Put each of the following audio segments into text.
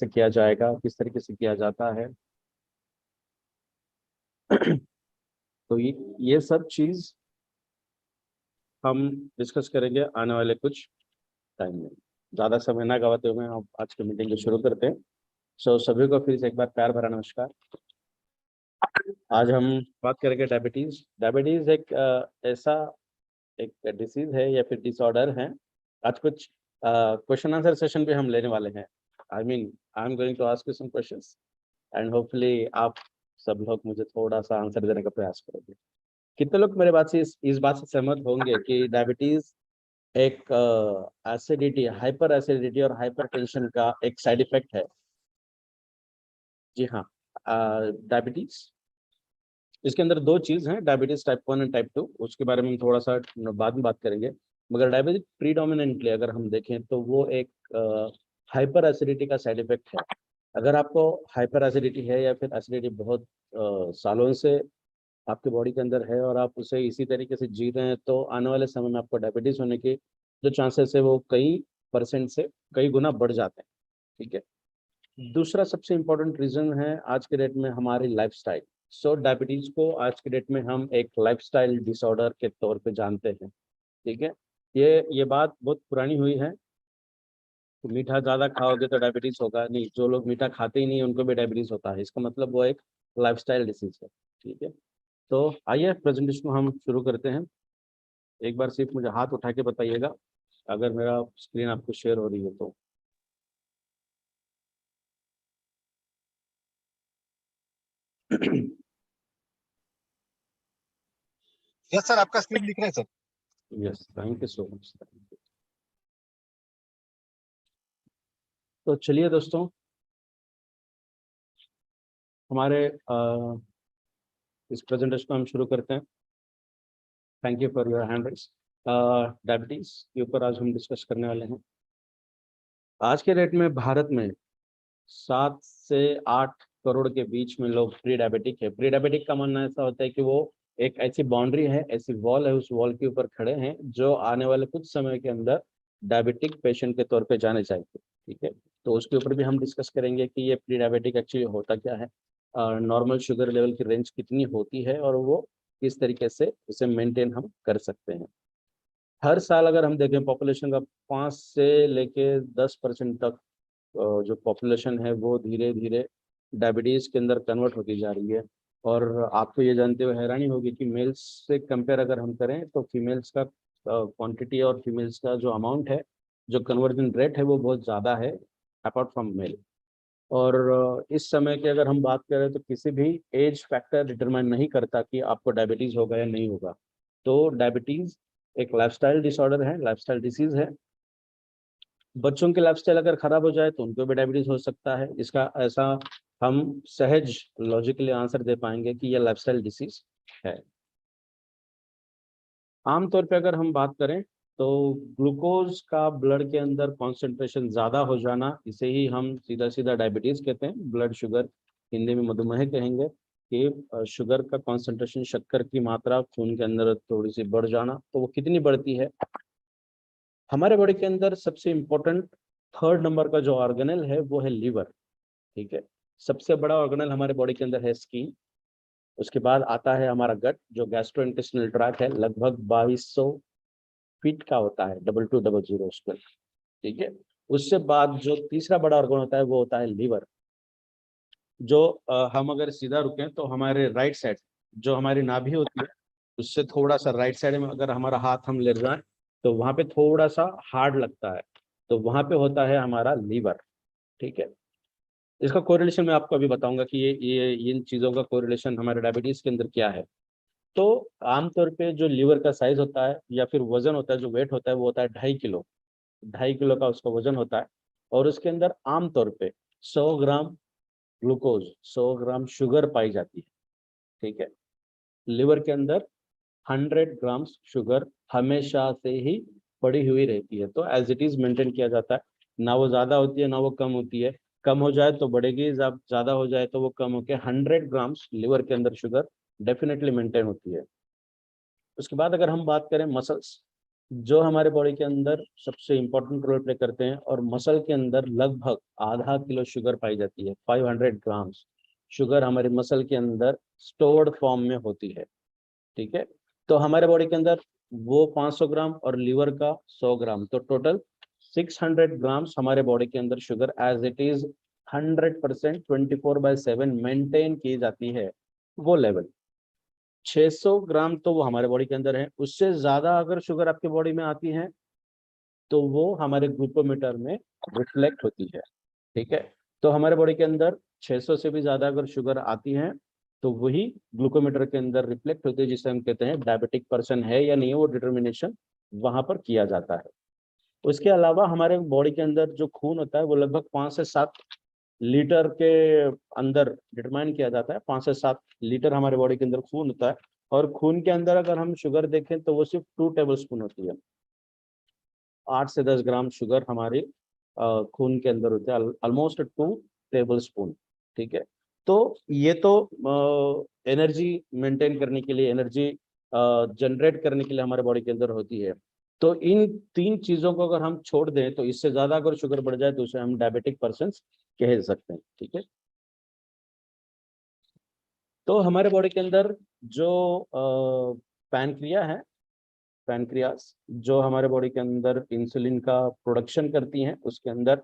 से किया जाएगा, किस तरीके से किया जाता है। तो ये सब चीज हम डिस्कस करेंगे आने वाले कुछ टाइम में। ज़्यादा समय ना गवाते हुए हम आज की मीटिंग को शुरू करते हैं। सभी को फिर से एक बार प्यार भरा नमस्कार। आज हम बात करेंगे डायबिटीज। डायबिटीज एक ऐसा एक डिसीज है या फिर डिसऑर्डर है। आज कुछ क्वेश्चन आंसर सेशन भी हम लेने वाले हैं। I am going to ask you some questions and hopefully आप सब लोग मुझे थोड़ा सा आंसर देने का प्रयास करोगे। कितने लोग मेरे बात से इस बात से सहमत होंगे कि डायबिटीज एक एसिडिटी, हाइपर एसिडिटी और हाइपरटेंशन का एक साइड इफेक्ट है? जी हाँ, डायबिटीज, इसके अंदर दो चीज हैं, डायबिटीज टाइप 1 एंड टाइप 2। उसके बारे में हम थोड़ा सा बाद में बात करेंगे। मगर डायबिटीज प्रीडोमिनेंटली अगर हम देखें तो वो एक हाइपर एसिडिटी का साइड इफेक्ट है। अगर आपको हाइपर एसिडिटी है या फिर एसिडिटी बहुत सालों से आपके बॉडी के अंदर है और आप उसे इसी तरीके से जी रहे हैं, तो आने वाले समय में आपको डायबिटीज होने के जो चांसेस है वो कई परसेंट से कई गुना बढ़ जाते हैं। ठीक है। दूसरा सबसे इम्पोर्टेंट रीजन है आज के डेट में हमारी लाइफस्टाइल। डायबिटीज को आज के डेट में हम एक लाइफस्टाइल डिसऑर्डर के तौर पे जानते हैं। ठीक है। ये बात बहुत पुरानी हुई है। तो मीठा ज़्यादा खाओगे तो डायबिटीज होगा नहीं, जो लोग मीठा खाते ही नहीं उनको भी डायबिटीज होता है। इसका मतलब वो एक लाइफस्टाइल डिसीज है। ठीक है। तो आइए प्रेजेंटेशन को हम शुरू करते हैं। एक बार सिर्फ मुझे हाथ उठा के बताइएगा अगर मेरा स्क्रीन आपको शेयर हो रही है तो। यस सर, आपका स्क्रीन दिख रहा है sir. Yes, thank you so much. तो चलिए दोस्तों, हमारे इस प्रेजेंटेशन को हम शुरू करते हैं। Thank you for your hand raise. Diabetes के ऊपर आज हम डिस्कस करने वाले हैं। आज के डेट में भारत में 7 से 8 करोड़ के बीच में लोग प्री डायबिटिक है। प्री डायबिटिक का मानना ऐसा होता है कि वो एक ऐसी बाउंड्री है, ऐसी वॉल है, उस वॉल के ऊपर खड़े हैं जो आने वाले कुछ समय के अंदर डायबिटिक पेशेंट के तौर पे जाने चाहिए। ठीक है। तो उसके ऊपर भी हम डिस्कस करेंगे कि ये प्री डायबिटिक एक्चुअली होता क्या है, नॉर्मल शुगर लेवल की रेंज कितनी होती है और वो किस तरीके से उसे मेंटेन हम कर सकते हैं। हर साल अगर हम देखें पॉपुलेशन का 5 से लेके 10% तक जो पॉपुलेशन है वो धीरे धीरे डायबिटीज़ के अंदर कन्वर्ट होती जा रही है। और आपको ये जानते हुए हैरानी होगी कि मेल्स से कंपेयर अगर हम करें तो फीमेल्स का क्वांटिटी और फीमेल्स का जो अमाउंट है, जो कन्वर्जन रेट है वो बहुत ज़्यादा है अपार्ट फ्रॉम मेल। और इस समय की अगर हम बात करें तो किसी भी एज फैक्टर डिटरमाइन नहीं करता कि आपको डायबिटीज़ होगा या नहीं होगा। तो डायबिटीज़ एक लाइफस्टाइल डिसऑर्डर है, लाइफस्टाइल डिसीज़ है। बच्चों की लाइफस्टाइल अगर खराब हो जाए तो उनको भी डायबिटीज हो सकता है। इसका ऐसा हम सहज लॉजिकली आंसर दे पाएंगे कि यह लाइफस्टाइल डिसीज है। आमतौर पे अगर हम बात करें तो ग्लूकोज का ब्लड के अंदर कॉन्सेंट्रेशन ज़्यादा हो जाना, इसे ही हम सीधा सीधा डायबिटीज़ कहते हैं। ब्लड शुगर, हिंदी में मधुमेह कहेंगे कि शुगर का कॉन्सेंट्रेशन, शक्कर की मात्रा खून के अंदर थोड़ी सी बढ़ जाना। तो वो कितनी बढ़ती है? हमारे बॉडी के अंदर सबसे इम्पोर्टेंट 3rd नंबर का जो ऑर्गेनल है वो है लीवर। ठीक है। सबसे बड़ा ऑर्गेनल हमारे बॉडी के अंदर है स्किन। उसके बाद आता है हमारा गट जो गैस्ट्रोइंटेस्टिनल ट्रैक्ट है, लगभग 2200 फीट का होता है, 2200 स्क्वायर। ठीक है। उससे बाद जो तीसरा बड़ा ऑर्गन होता है वो होता है लीवर। जो हम अगर सीधा रुकें तो हमारे राइट साइड जो हमारी नाभि होती है उससे थोड़ा सा राइट साइड में अगर हमारा हाथ हम ले जाएं तो वहां पे थोड़ा सा हार्ड लगता है, तो वहां पे होता है हमारा लीवर। ठीक है। इसका कोरिलेशन मैं आपको अभी बताऊंगा कि ये इन चीज़ों का कोरिलेशन हमारे डायबिटीज़ के अंदर क्या है। तो आमतौर पे जो लीवर का साइज होता है या फिर वजन होता है, जो वेट होता है वो होता है 2.5 किलो। 2.5 किलो का उसका वजन होता है। और उसके अंदर आमतौर पे 100 ग्राम ग्लूकोज, 100 ग्राम शुगर पाई जाती है। ठीक है। लिवर के अंदर 100 ग्राम्स शुगर हमेशा से ही पड़ी हुई रहती है, तो एज इट इज मेंटेन किया जाता है। ना वो ज़्यादा होती है ना वो कम होती है। कम हो जाए तो बढ़ेगी, जब ज़्यादा हो जाए तो वो कम होकर 100 ग्राम्स लिवर के अंदर शुगर डेफिनेटली मेंटेन होती है। उसके बाद अगर हम बात करें मसल्स, जो हमारे बॉडी के अंदर सबसे इंपॉर्टेंट रोल प्ले करते हैं, और मसल के अंदर लगभग आधा किलो शुगर पाई जाती है, 500 ग्राम्स शुगर हमारे मसल के अंदर स्टोर्ड फॉर्म में होती है। ठीक है, तो हमारे बॉडी के अंदर वो 500 ग्राम और लीवर का 100 ग्राम, तो टोटल 600 ग्राम्स हमारे बॉडी के अंदर sugar as it is 100% 24/7 maintain की जाती है। वो लेवल 600 ग्राम तो वो हमारे बॉडी के अंदर है। उससे ज्यादा अगर शुगर आपके बॉडी में आती है तो वो हमारे ग्लूकोमीटर में रिफ्लेक्ट होती है। ठीक है, तो हमारे बॉडी के अंदर 600 से भी ज्यादा अगर शुगर आती है तो वही ग्लूकोमीटर के अंदर रिफ्लेक्ट होती है, जिसे हम कहते हैं डायबिटिक पर्सन है या नहीं है, वो डिटर्मिनेशन वहां पर किया जाता है। उसके अलावा हमारे बॉडी के अंदर जो खून होता है वो लगभग 5 से 7 लीटर के अंदर डिटरमाइन किया जाता है। 5 से 7 लीटर हमारे बॉडी के अंदर खून होता है, और खून के अंदर अगर हम शुगर देखें तो वो सिर्फ 2 टेबल स्पून होती है। 8 से 10 ग्राम शुगर हमारे खून के अंदर होते हैं, ऑलमोस्ट 2 टेबल स्पून। ठीक है, तो ये तो एनर्जी मेंटेन करने के लिए, एनर्जी जनरेट करने के लिए हमारे बॉडी के अंदर होती है। तो इन 3 चीजों को अगर हम छोड़ दें तो इससे ज्यादा अगर शुगर बढ़ जाए तो उसे हम डायबिटिक पर्सन कह सकते हैं। ठीक है, तो हमारे बॉडी के अंदर जो पैनक्रिया है, पैनक्रियास जो हमारे बॉडी के अंदर इंसुलिन का प्रोडक्शन करती हैं, उसके अंदर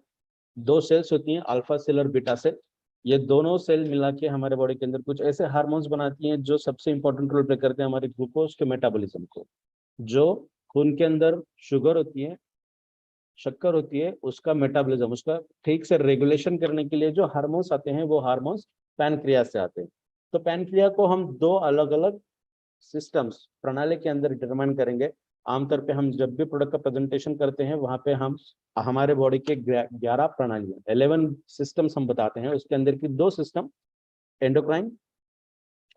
2 सेल्स होती हैं, अल्फा सेल और बीटा सेल। ये दोनों सेल मिला के हमारे बॉडी के अंदर कुछ ऐसे हार्मोन्स बनाती हैं जो सबसे इंपॉर्टेंट रोल प्ले करते हैं हमारे ग्लूकोज के मेटाबॉलिज्म को। जो खून के अंदर शुगर होती है, शक्कर होती है, उसका मेटाबॉलिज्म, उसका ठीक से रेगुलेशन करने के लिए जो हार्मोन्स आते हैं वो हार्मोन्स पैनक्रियास से आते हैं। तो पैनक्रिया को हम 2 अलग-अलग सिस्टम्स प्रणाली के अंदर डिटरमाइन करेंगे। आमतौर पे हम जब भी प्रोडक्ट का प्रेजेंटेशन करते हैं वहां पे हम हमारे बॉडी के 11 प्रणालियां, 11 सिस्टम्स हम बताते हैं। उसके अंदर की 2 सिस्टम, एंडोक्राइन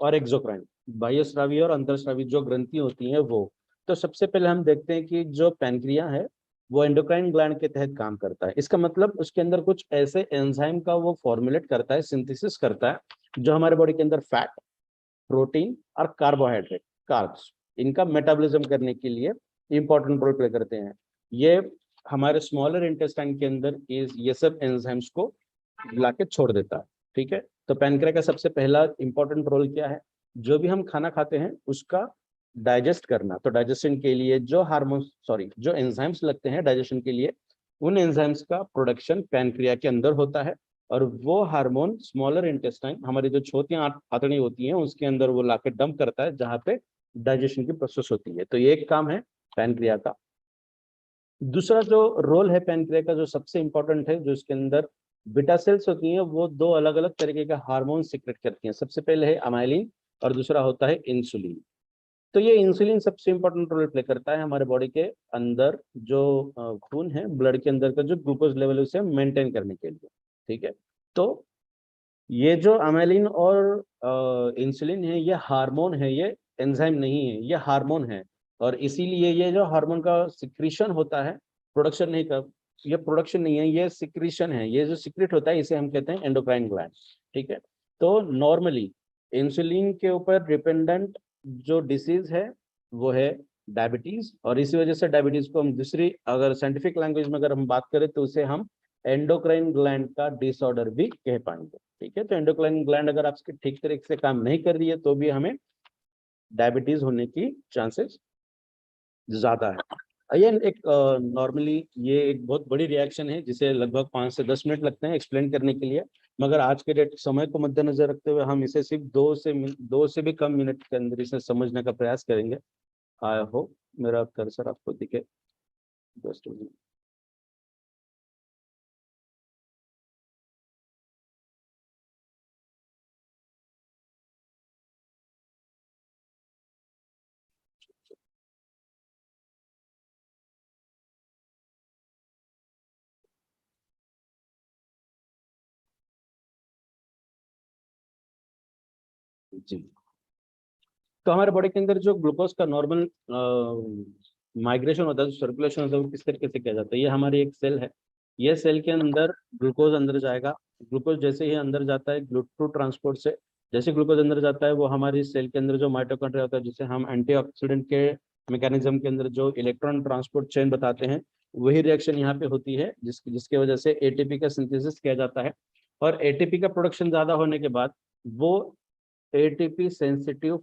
और एक्सोक्राइन, बाह्यस्रावी और अंतरस्रावी जो ग्रंथि होती हैं वो। तो सबसे पहले हम देखते हैं कि जो पैनक्रिया है वो एंडोक्राइन ग्लैंड के तहत काम करता है। इसका मतलब उसके अंदर कुछ ऐसे एंजाइम का वो फॉर्मुलेट करता है, सिंथेसिस करता है, जो हमारे बॉडी के अंदर फैट, प्रोटीन और कार्बोहाइड्रेट, कार्ब्स, इनका मेटाबॉलिज्म करने के लिए इंपॉर्टेंट रोल प्ले करते हैं। ये हमारे स्मॉलर इंटेस्टाइन के अंदर ये सब एंजाइम्स को ला के छोड़ देता है। ठीक है, तो पैनक्रिया का सबसे पहला इंपॉर्टेंट रोल क्या है? जो भी हम खाना खाते हैं उसका डाइजेस्ट करना। तो डाइजेशन के लिए जो जो एंजाइम्स लगते हैं डाइजेशन के लिए, उन एंजाइम्स का प्रोडक्शन पैनक्रिया के अंदर होता है। और वो हार्मोन स्मॉलर इंटेस्टाइन, हमारी जो छोटी आंतड़ी होती हैं, उसके अंदर वो लाके डंप करता है, जहाँ पे डाइजेशन की प्रोसेस होती है। तो ये एक काम है पैनक्रिया का। दूसरा जो रोल है पैनक्रिया का, जो सबसे इंपॉर्टेंट है, जो इसके अंदर बीटा सेल्स होती हैं, वो 2 अलग-अलग तरीके का हार्मोन सीक्रेट करती हैं। सबसे पहले है अमाइलिन और दूसरा होता है इंसुलिन। तो ये इंसुलिन सबसे इंपॉर्टेंट रोल प्ले करता है हमारे बॉडी के अंदर, जो खून है, ब्लड के अंदर का जो ग्लूकोज लेवल है उसे मेंटेन करने के लिए। ठीक है, तो ये जो अमेलिन और इंसुलिन है, ये हार्मोन है, ये एंजाइम नहीं है, ये हार्मोन है। और इसीलिए ये जो हार्मोन का सिक्रीशन होता है, प्रोडक्शन नहीं कर, ये प्रोडक्शन नहीं है, ये सिक्रीशन है। ये जो सिक्रेट होता है इसे हम कहते हैं एंडोक्राइन ग्लैंड। ठीक है, तो नॉर्मली इंसुलिन के ऊपर डिपेंडेंट जो डिसीज है वो है डायबिटीज, और इसी वजह से डायबिटीज को हम दूसरी, अगर साइंटिफिक लैंग्वेज में अगर हम बात करें तो उसे हम एंडोक्राइन ग्लैंड का डिसऑर्डर भी कह पाएंगे। ठीक है, तो एंडोक्राइन ग्लैंड अगर आपके ठीक तरीके से काम नहीं कर रही है तो भी हमें डायबिटीज होने की चांसेस ज्यादा है। ये एक नॉर्मली ये एक बहुत बड़ी रिएक्शन है, जिसे लगभग 5 से 10 मिनट लगते हैं एक्सप्लेन करने के लिए। मगर आज के डेट समय को मद्देनजर रखते हुए हम इसे सिर्फ 2 से भी कम मिनट के अंदर इसे समझने का प्रयास करेंगे। आई होप मेरा कर्सर आपको दिखे। जस्ट जी, तो हमारे बॉडी के अंदर जो ग्लूकोज का नॉर्मल माइग्रेशन होता है, सर्कुलेशन होता है, वो किस तरीके से किया जाता है? ये हमारी एक सेल है, ये सेल के अंदर ग्लूकोज अंदर जाएगा। ग्लूकोज जैसे ही अंदर जाता है ग्लूकोज ट्रांसपोर्ट से, जैसे ग्लूकोज अंदर जाता है वो हमारी सेल के अंदर जो माइटोकॉन्ड्रिया होता है, जिसे हम एंटीऑक्सीडेंट के मैकेनिज्म के अंदर जो इलेक्ट्रॉन ट्रांसपोर्ट चेन बताते हैं, वही रिएक्शन यहाँ पे होती है, जिसके वजह से एटीपी का सिंथेसिस किया जाता है। और एटीपी का प्रोडक्शन ज्यादा होने के बाद वो एटीपी सेंसिटिव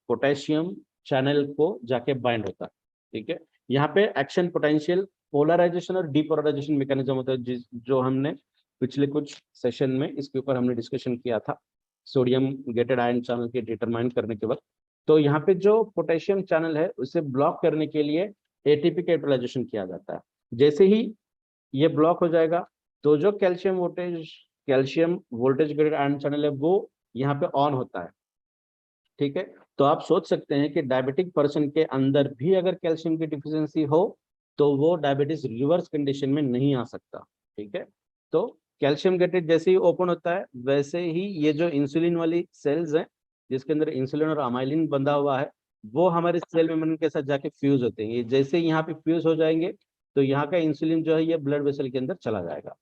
पोटेशियम चैनल को जाके बाइंड होता है। ठीक है, यहाँ पे एक्शन पोटेंशियल पोलराइजेशन और डीपोलराइजेशन मैकेनिज्म होता है, जो हमने पिछले कुछ सेशन में इसके ऊपर हमने डिस्कशन किया था, सोडियम गेटेड आयन चैनल के डिटरमाइन करने के वक्त। तो यहाँ पे जो पोटेशियम चैनल है उसे ब्लॉक करने के लिए एटीपी का यूटिलाइजेशन किया जाता है। जैसे ही ये ब्लॉक हो जाएगा तो जो calcium voltage gated ion channel है वो यहाँ पे ऑन होता है। ठीक है, तो आप सोच सकते हैं कि डायबिटिक पर्सन के अंदर भी अगर कैल्शियम की डिफिशियंसी हो तो वो डायबिटीज रिवर्स कंडीशन में नहीं आ सकता। ठीक है, तो कैल्शियम गेटेड जैसे ही ओपन होता है वैसे ही ये जो इंसुलिन वाली सेल्स हैं जिसके अंदर इंसुलिन और अमाइलिन बंधा हुआ है वो हमारे सेल मेम्ब्रेन के साथ जाके फ्यूज होते हैं। ये जैसे ही यहाँ पे फ्यूज हो जाएंगे तो यहाँ का इंसुलिन जो है ये ब्लड वेसल के अंदर चला जाएगा।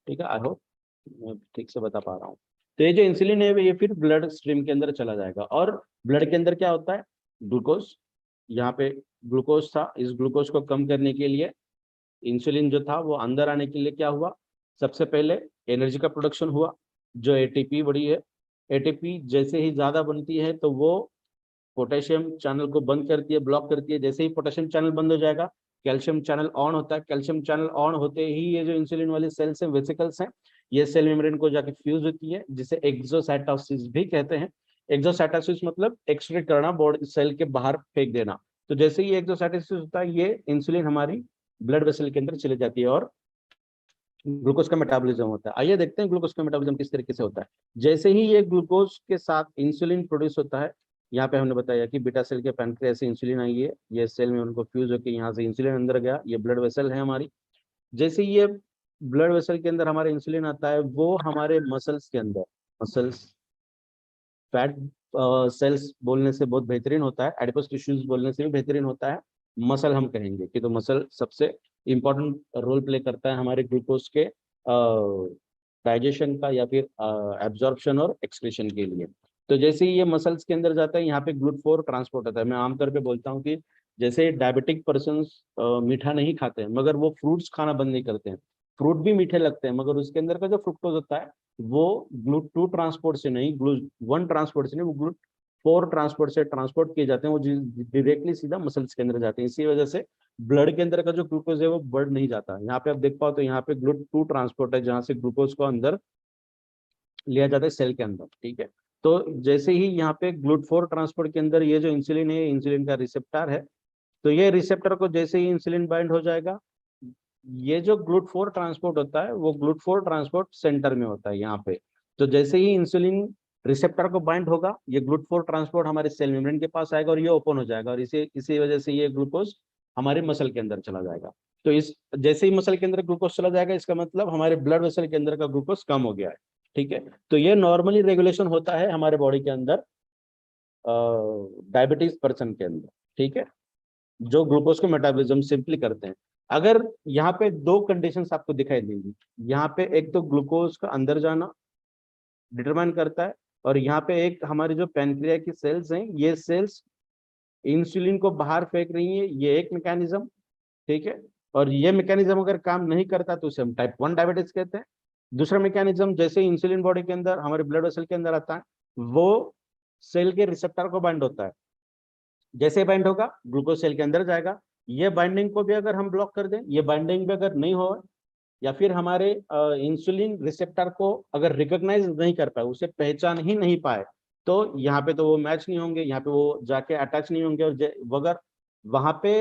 ठीक है, आई होप मैं ठीक से बता पा रहा हूँ। तो ये जो इंसुलिन है ये फिर ब्लड स्ट्रीम के अंदर चला जाएगा। और ब्लड के अंदर क्या होता है, ग्लूकोज, यहाँ पे ग्लूकोज था, इस ग्लूकोज को कम करने के लिए इंसुलिन जो था वो अंदर आने के लिए क्या हुआ, सबसे पहले एनर्जी का प्रोडक्शन हुआ, जो एटीपी बड़ी है। एटीपी जैसे ही ज्यादा बनती है तो वो पोटेशियम चैनल को बंद करती है, ब्लॉक करती है। जैसे ही पोटेशियम चैनल बंद हो जाएगा कैल्शियम चैनल ऑन होता है। कैल्शियम चैनल ऑन होते ही ये जो इंसुलिन वाली सेल्स हैं, वेसिकल्स हैं, ये सेल मेम्ब्रेन को जाके फ्यूज होती है, जिसे एक्सोसाइटोसिस भी कहते हैं। एक्सोसाइटोसिस मतलब एक्सट्रैक्ट करना, बॉडी सेल के बाहर फेंक देना। तो जैसे ही एक्सोसाइटोसिस होता है ये इंसुलिन हमारी ब्लड वेसल के अंदर चली जाती है और ग्लूकोज का मेटाबॉलिज्म होता है। आइए देखते हैं ग्लूकोज का मेटाबॉलिज्म किस तरीके से होता है। जैसे ही ये ग्लूकोज के साथ इंसुलिन प्रोड्यूस होता है, यहाँ पे हमने बताया कि बीटा सेल के पैनक्रियास से इंसुलिन आई है, ये सेल में उनको फ्यूज होकर यहाँ से इंसुलिन अंदर गया, ये ब्लड वेसल है हमारी। जैसे ही ये ब्लड वेसल के अंदर हमारे इंसुलिन आता है वो हमारे मसल्स के अंदर, मसल्स फैट सेल्स बोलने से बहुत बेहतरीन होता है, एडिपोस टिश्यूज बोलने से भी बेहतरीन होता है, मसल हम कहेंगे कि तो मसल सबसे इंपॉर्टेंट रोल प्ले करता है हमारे ग्लूकोज के डाइजेशन का या फिर एब्जॉर्प्शन और एक्सक्रीशन के लिए। तो जैसे ही ये मसल्स के अंदर जाता है यहाँ पे GLUT4 ट्रांसपोर्ट होता है। मैं आमतौर पे बोलता हूँ कि जैसे डायबिटिक पर्सन मीठा नहीं खाते हैं मगर वो फ्रूट्स खाना बंद नहीं करते हैं, फ्रूट भी मीठे लगते हैं मगर उसके अंदर का जो फ्रुक्टोज होता है वो GLUT2 ट्रांसपोर्ट से नहीं, GLUT1 ट्रांसपोर्ट से नहीं, वो GLUT4 ट्रांसपोर्ट से ट्रांसपोर्ट किए जाते हैं, वो डायरेक्टली सीधा मसल्स के अंदर जाते हैं। इसी वजह से ब्लड के अंदर का जो ग्लूकोज है वो बढ़ नहीं जाता। यहाँ पे आप देख पाओ तो यहाँ पे GLUT2 ट्रांसपोर्ट है जहाँ से ग्लूकोज को अंदर लिया जाता है सेल के अंदर। ठीक है, तो जैसे ही यहाँ पे GLUT4 ट्रांसपोर्ट के अंदर ये जो इंसुलिन है, इंसुलिन का रिसेप्टर है, तो ये रिसेप्टर को जैसे ही इंसुलिन बाइंड हो जाएगा, ये जो GLUT4 ट्रांसपोर्ट होता है वो GLUT4 ट्रांसपोर्ट सेंटर में होता है यहाँ पे। तो जैसे ही इंसुलिन रिसेप्टर को बाइंड होगा ये GLUT4 ट्रांसपोर्ट हमारे सेल मेम्ब्रेन के पास आएगा और ये ओपन हो जाएगा और इसी वजह से ये ग्लूकोज हमारे मसल के अंदर चला जाएगा। तो इस जैसे ही मसल के अंदर ग्लूकोज चला जाएगा इसका मतलब हमारे ब्लड वेसल के अंदर का ग्लूकोज कम हो गया है। ठीक है, तो ये नॉर्मली रेगुलेशन होता है हमारे बॉडी के अंदर डायबिटीज पर्सन के अंदर। ठीक है, जो ग्लूकोज को मेटाबॉलिज्म सिंपली करते हैं। अगर यहाँ पे दो कंडीशंस आपको दिखाई देंगी, यहाँ पे एक तो ग्लूकोज का अंदर जाना डिटरमाइन करता है और यहाँ पे एक हमारी जो पैनक्रिया की सेल्स हैं ये सेल्स इंसुलिन को बाहर फेंक रही है, ये एक मैकेनिज्म। ठीक है, और ये मैकेनिज्म अगर काम नहीं करता तो उसे हम टाइप 1 डायबिटीज कहते हैं। दूसरा मैकेनिज्म, जैसे इंसुलिन बॉडी के अंदर हमारे ब्लड वेसल के अंदर आता है वो सेल के रिसेप्टर को बाइंड होता है, जैसे बाइंड होगा ग्लूकोज सेल के अंदर जाएगा। ये बाइंडिंग को भी अगर हम ब्लॉक कर दें, ये बाइंडिंग भी अगर नहीं हो या फिर हमारे इंसुलिन रिसेप्टर को अगर रिकॉग्नाइज नहीं कर पाए, उसे पहचान ही नहीं पाए, तो यहाँ पे तो वो मैच नहीं होंगे, यहाँ पे वो जाके अटैच नहीं होंगे। और अगर वहां पे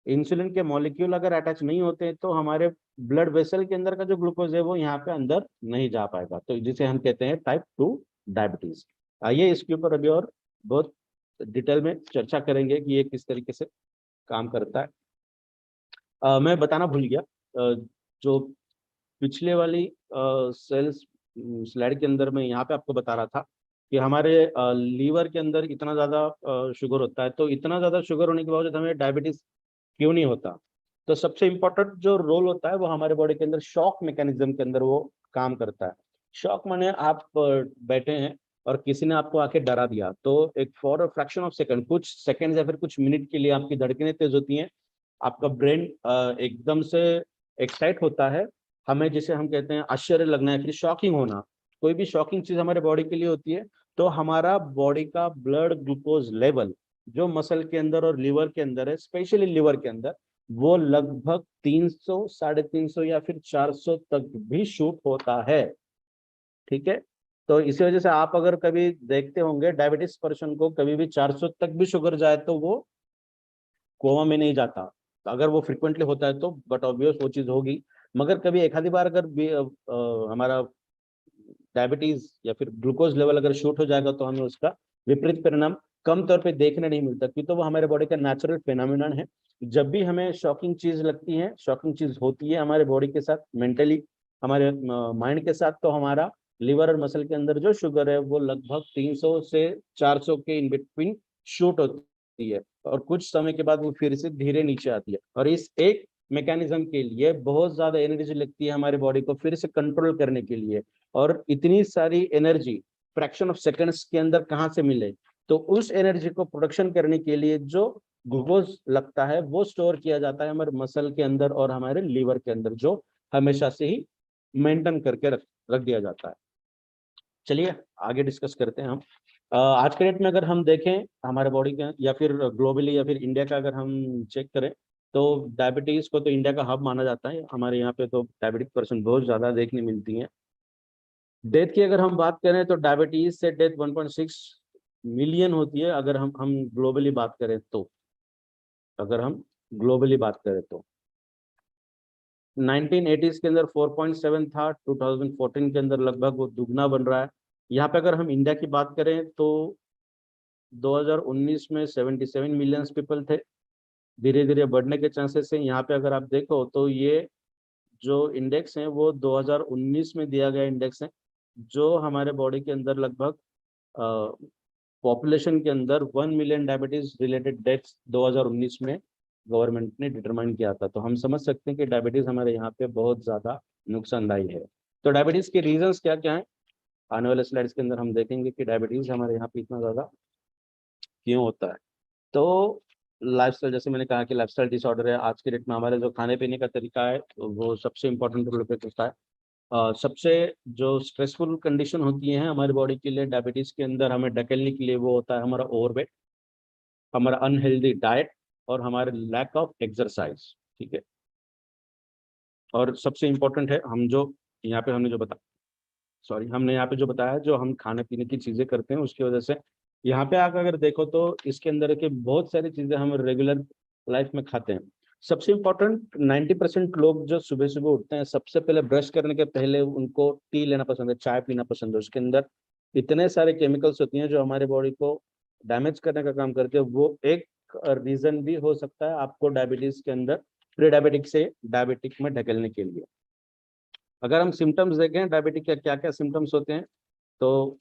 इंसुलिन के मॉलिक्यूल अगर अटैच नहीं होते तो हमारे ब्लड वेसल के अंदर का जो ग्लूकोज है वो यहाँ पे अंदर नहीं जा पाएगा, तो जिसे हम कहते हैं टाइप 2 डायबिटीज। आइए इसके ऊपर अभी और बहुत डिटेल में चर्चा करेंगे कि ये किस तरीके से काम करता है। मैं बताना भूल गया, जो पिछले वाली सेल्स स्लाइड के अंदर मैं यहाँ पे आपको बता रहा था कि हमारे लीवर के अंदर इतना ज़्यादा शुगर होता है, तो इतना ज़्यादा शुगर होने के बावजूद हमें डायबिटीज़ क्यों नहीं होता। तो सबसे इम्पोर्टेंट जो रोल होता है वो हमारे बॉडी के अंदर शॉक मैकेनिज्म के अंदर वो काम करता है। शॉक माने आप बैठे हैं और किसी ने आपको आके डरा दिया, तो एक for a fraction of second, कुछ सेकंड या फिर कुछ मिनट के लिए आपकी धड़कनें तेज होती हैं, आपका ब्रेन एकदम से एक्साइट होता है, हमें जिसे हम कहते हैं आश्चर्य लगना है, फिर शॉकिंग होना, कोई भी शॉकिंग चीज हमारे बॉडी के लिए होती है, तो हमारा बॉडी का ब्लड ग्लूकोज लेवल जो मसल के अंदर और लीवर के अंदर है, स्पेशली लीवर के अंदर, वो लगभग 300, 350 या फिर 400 तक भी शूट होता है। ठीक है, तो इसी वजह से आप अगर कभी देखते होंगे डायबिटीज पर्सन को कभी भी 400 तक भी शुगर जाए तो वो कोमा में नहीं जाता। अगर वो फ्रिक्वेंटली होता है तो बट ऑब्वियस वो चीज होगी, मगर कभी एक आधी बार अगर हमारा डायबिटीज या फिर ग्लूकोज लेवल अगर शूट हो जाएगा तो हमें उसका विपरीत परिणाम कम तौर पे देखने नहीं मिलता, क्योंकि तो वो हमारे बॉडी का नेचुरल फेनोमेनन है। जब भी हमें शॉकिंग चीज लगती है, शॉकिंग चीज होती है हमारे बॉडी के साथ, मेंटली हमारे माइंड के साथ, तो हमारा लिवर और मसल के अंदर जो शुगर है वो लगभग 300 से 400 के इन बिटवीन शूट होती है, और कुछ समय के बाद वो फिर से धीरे नीचे आती है। और इस एक मैकेनिज्म के लिए बहुत ज्यादा एनर्जी लगती है हमारे बॉडी को फिर से कंट्रोल करने के लिए, और इतनी सारी एनर्जी फ्रैक्शन ऑफ सेकंड्स के अंदर कहाँ से मिले, तो उस एनर्जी को प्रोडक्शन करने के लिए जो ग्लूकोज लगता है वो स्टोर किया जाता है हमारे मसल के अंदर और हमारे लीवर के अंदर, जो हमेशा से ही मेंटेन करके रख दिया जाता है। चलिए आगे डिस्कस करते हैं हम। आज के डेट में अगर हम देखें हमारे बॉडी के या फिर ग्लोबली या फिर इंडिया का अगर हम चेक करें, तो डायबिटीज को तो इंडिया का हब माना जाता है, हमारे यहाँ पे तो डायबिटिक पर्सन बहुत ज्यादा देखने मिलती हैं। डेथ की अगर हम बात करें तो डायबिटीज से डेथ 1.6 मिलियन होती है, अगर हम ग्लोबली बात करें तो, अगर हम ग्लोबली बात करें तो 1980s के अंदर 4.7 था, 2014 के अंदर लगभग वो दुगना बन रहा है। यहाँ पे अगर हम इंडिया की बात करें तो 2019 में 77 मिलियन पीपल थे, धीरे धीरे बढ़ने के चांसेस हैं। यहाँ पे अगर आप देखो तो ये जो इंडेक्स है वो 2019 में दिया गया इंडेक्स है, जो हमारे बॉडी के अंदर लगभग पॉपुलेशन के अंदर 1 मिलियन डायबिटीज रिलेटेड डेथ्स 2019 में गवर्नमेंट ने डिटरमाइन किया था। तो हम समझ सकते हैं कि डायबिटीज हमारे यहाँ पे बहुत ज्यादा नुकसानदायी है। तो डायबिटीज के रीजंस क्या क्या है, आने वाले स्लाइड्स के अंदर हम देखेंगे कि डायबिटीज हमारे यहाँ पे इतना ज्यादा क्यों होता है। तो लाइफस्टाइल, जैसे मैंने कहा कि लाइफस्टाइल डिसऑर्डर है, आज के डेट में हमारे जो खाने पीने का तरीका है तो वो सबसे इम्पोर्टेंट रोल प्ले करता है। सबसे जो स्ट्रेसफुल कंडीशन होती है हमारी बॉडी के लिए डायबिटीज के अंदर हमें ढकेलने के लिए, वो होता है हमारा ओवरवेट, हमारा अनहेल्दी डाइट और हमारे लैक ऑफ एक्सरसाइज। ठीक है, और सबसे इम्पोर्टेंट है हम जो यहाँ पे हमने जो बताया, हमने यहाँ पे जो बताया, जो हम खाने पीने की चीजें करते हैं उसकी वजह से यहाँ पे आकर अगर देखो तो इसके अंदर के बहुत सारी चीजें हम रेगुलर लाइफ में खाते हैं। सबसे इम्पोर्टेंट 90% लोग जो सुबह सुबह उठते हैं सबसे पहले ब्रश करने के पहले उनको टी लेना पसंद है, चाय पीना पसंद है। उसके अंदर इतने सारे केमिकल्स होती हैं जो हमारे बॉडी को डैमेज करने का काम करते हैं। वो एक रीजन भी हो सकता है आपको डायबिटीज के अंदर प्री डायबिटिक से डायबिटिक में ढकेलने के लिए। अगर हम सिम्टम्स देखें डायबिटिक के क्या क्या सिम्टम्स होते हैं, तो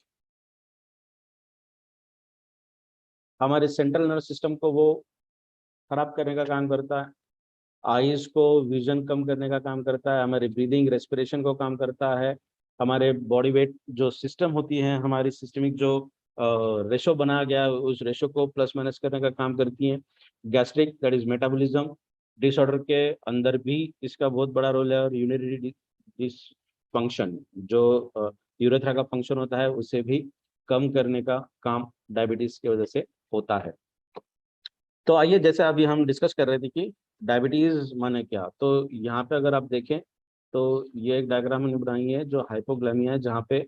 हमारे सेंट्रल नर्वस सिस्टम को वो खराब करने का काम करता है, आईज को विजन कम करने का काम करता है, हमारे ब्रीदिंग रेस्पिरेशन को काम करता है, हमारे बॉडी वेट जो सिस्टम होती है, हमारी सिस्टमिक जो रेशो बनाया गया है उस रेशो को प्लस माइनस करने का काम करती है। Gastric that is metabolism disorder के अंदर भी इसका बहुत बड़ा रोल है, और यूरिनरी डिसफंक्शन जो यूरेथ्रा का फंक्शन होता है उसे भी कम करने का काम डायबिटीज की वजह से होता है। तो आइए, जैसे अभी हम डिस्कस कर रहे थे कि डायबिटीज माने क्या, तो यहाँ पे अगर आप देखें तो ये एक डायग्राम हमने बनाई है जो हाइपोग्लाइमिया है, जहाँ पे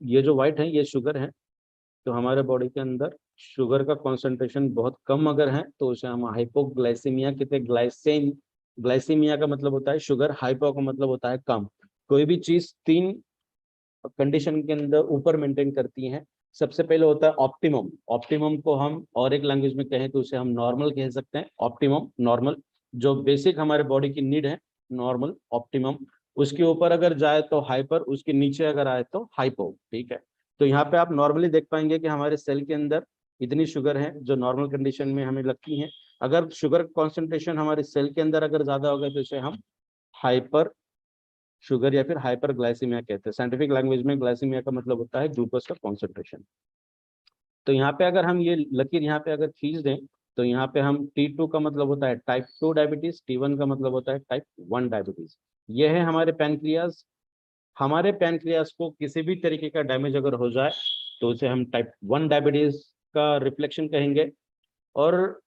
ये जो व्हाइट है ये शुगर है। तो हमारे बॉडी के अंदर शुगर का कॉन्सेंट्रेशन बहुत कम अगर है तो उसे हम हाइपोग्लाइसीमिया कहते हैं। ग्लाइसीमिया का मतलब होता है शुगर, हाइपो का मतलब होता है कम। कोई भी चीज तीन कंडीशन के अंदर ऊपर मेंटेन करती हैं। सबसे पहले होता है ऑप्टिमम, ऑप्टिमम को हम और एक लैंग्वेज में कहें तो उसे हम नॉर्मल कह सकते हैं। ऑप्टिमम नॉर्मल जो बेसिक हमारे बॉडी की नीड है, नॉर्मल ऑप्टिमम। उसके ऊपर अगर जाए तो हाइपर, उसके नीचे अगर आए तो हाइपो। ठीक है, तो यहाँ पे आप नॉर्मली देख पाएंगे कि हमारे सेल के अंदर इतनी शुगर है जो नॉर्मल कंडीशन में हमें लगती है। अगर शुगर कॉन्सेंट्रेशन हमारे सेल के अंदर अगर ज्यादा होगा तो इसे हम हाइपर शुगर या फिर हाइपरग्लाइसीमिया कहते हैं। साइंटिफिक लैंग्वेज में ग्लाइसीमिया का मतलब होता है ग्लूकोज का कॉन्सेंट्रेशन। तो यहाँ पे अगर हम ये लकीर यहाँ पे अगर खींच दें तो यहाँ पे हम T2 का मतलब होता है टाइप 2 डायबिटीज, T1 का मतलब होता है टाइप 1 डायबिटीज। ये है हमारे पैनक्रियाज। हमारे पैनक्रियाज को किसी भी तरीके का डैमेज अगर हो जाए तो उसे हम टाइप 1 डायबिटीज का रिफ्लेक्शन कहेंगे। और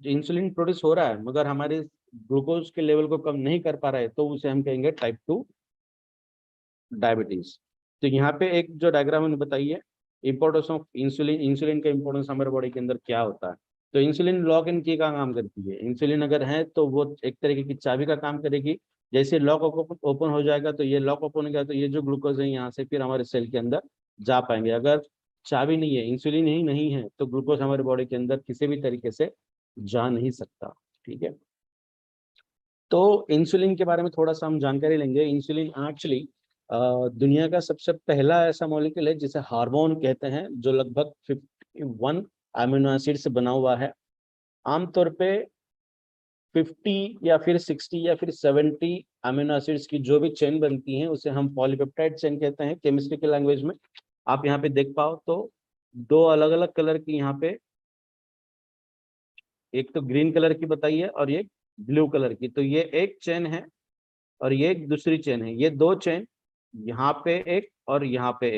इंसुलिन प्रोड्यूस हो रहा है मगर हमारे ग्लूकोज के लेवल को कम नहीं कर पा रहा है तो उसे हम कहेंगे टाइप 2 डायबिटीज। तो यहाँ पे एक जो डायग्राम मैंने बताई है, इंपॉर्टेंस ऑफ इंसुलिन, इंसुलिन का इंपॉर्टेंस हमारे बॉडी के अंदर क्या होता है। तो इंसुलिन लॉक एंड की का काम करती है। इंसुलिन अगर है तो वो एक तरीके की चाबी का काम करेगी। जैसे लॉक ओपन हो जाएगा तो ये लॉक ओपन हो गया तो ये जो ग्लूकोज है यहाँ से फिर हमारे सेल के अंदर जा पाएंगे। अगर चाबी नहीं है, इंसुलिन ही नहीं है, तो ग्लूकोज हमारे बॉडी के अंदर किसी भी तरीके से जा नहीं सकता। ठीक है, तो इंसुलिन के बारे में थोड़ा सा हम जानकारी लेंगे। इंसुलिन एक्चुअली दुनिया का सबसे पहला ऐसा मॉलिक्यूल है जिसे हार्मोन कहते हैं, जो लगभग 51 अमीनो एसिड से बना हुआ है। आमतौर पे 50 या फिर 60 या फिर 70 अमीनो एसिड्स की जो भी चेन बनती हैं उसे हम पॉलीपेप्टाइड चेन कहते हैं केमिस्ट्री के लैंग्वेज में। आप यहाँ पे देख पाओ तो दो अलग अलग कलर की यहाँ पे, एक तो ग्रीन कलर की बताई है और ये ब्लू कलर की, तो ये एक चेन है और ये एक दूसरी चेन है। ये दो चेन यहाँ पे एक और यहाँ पे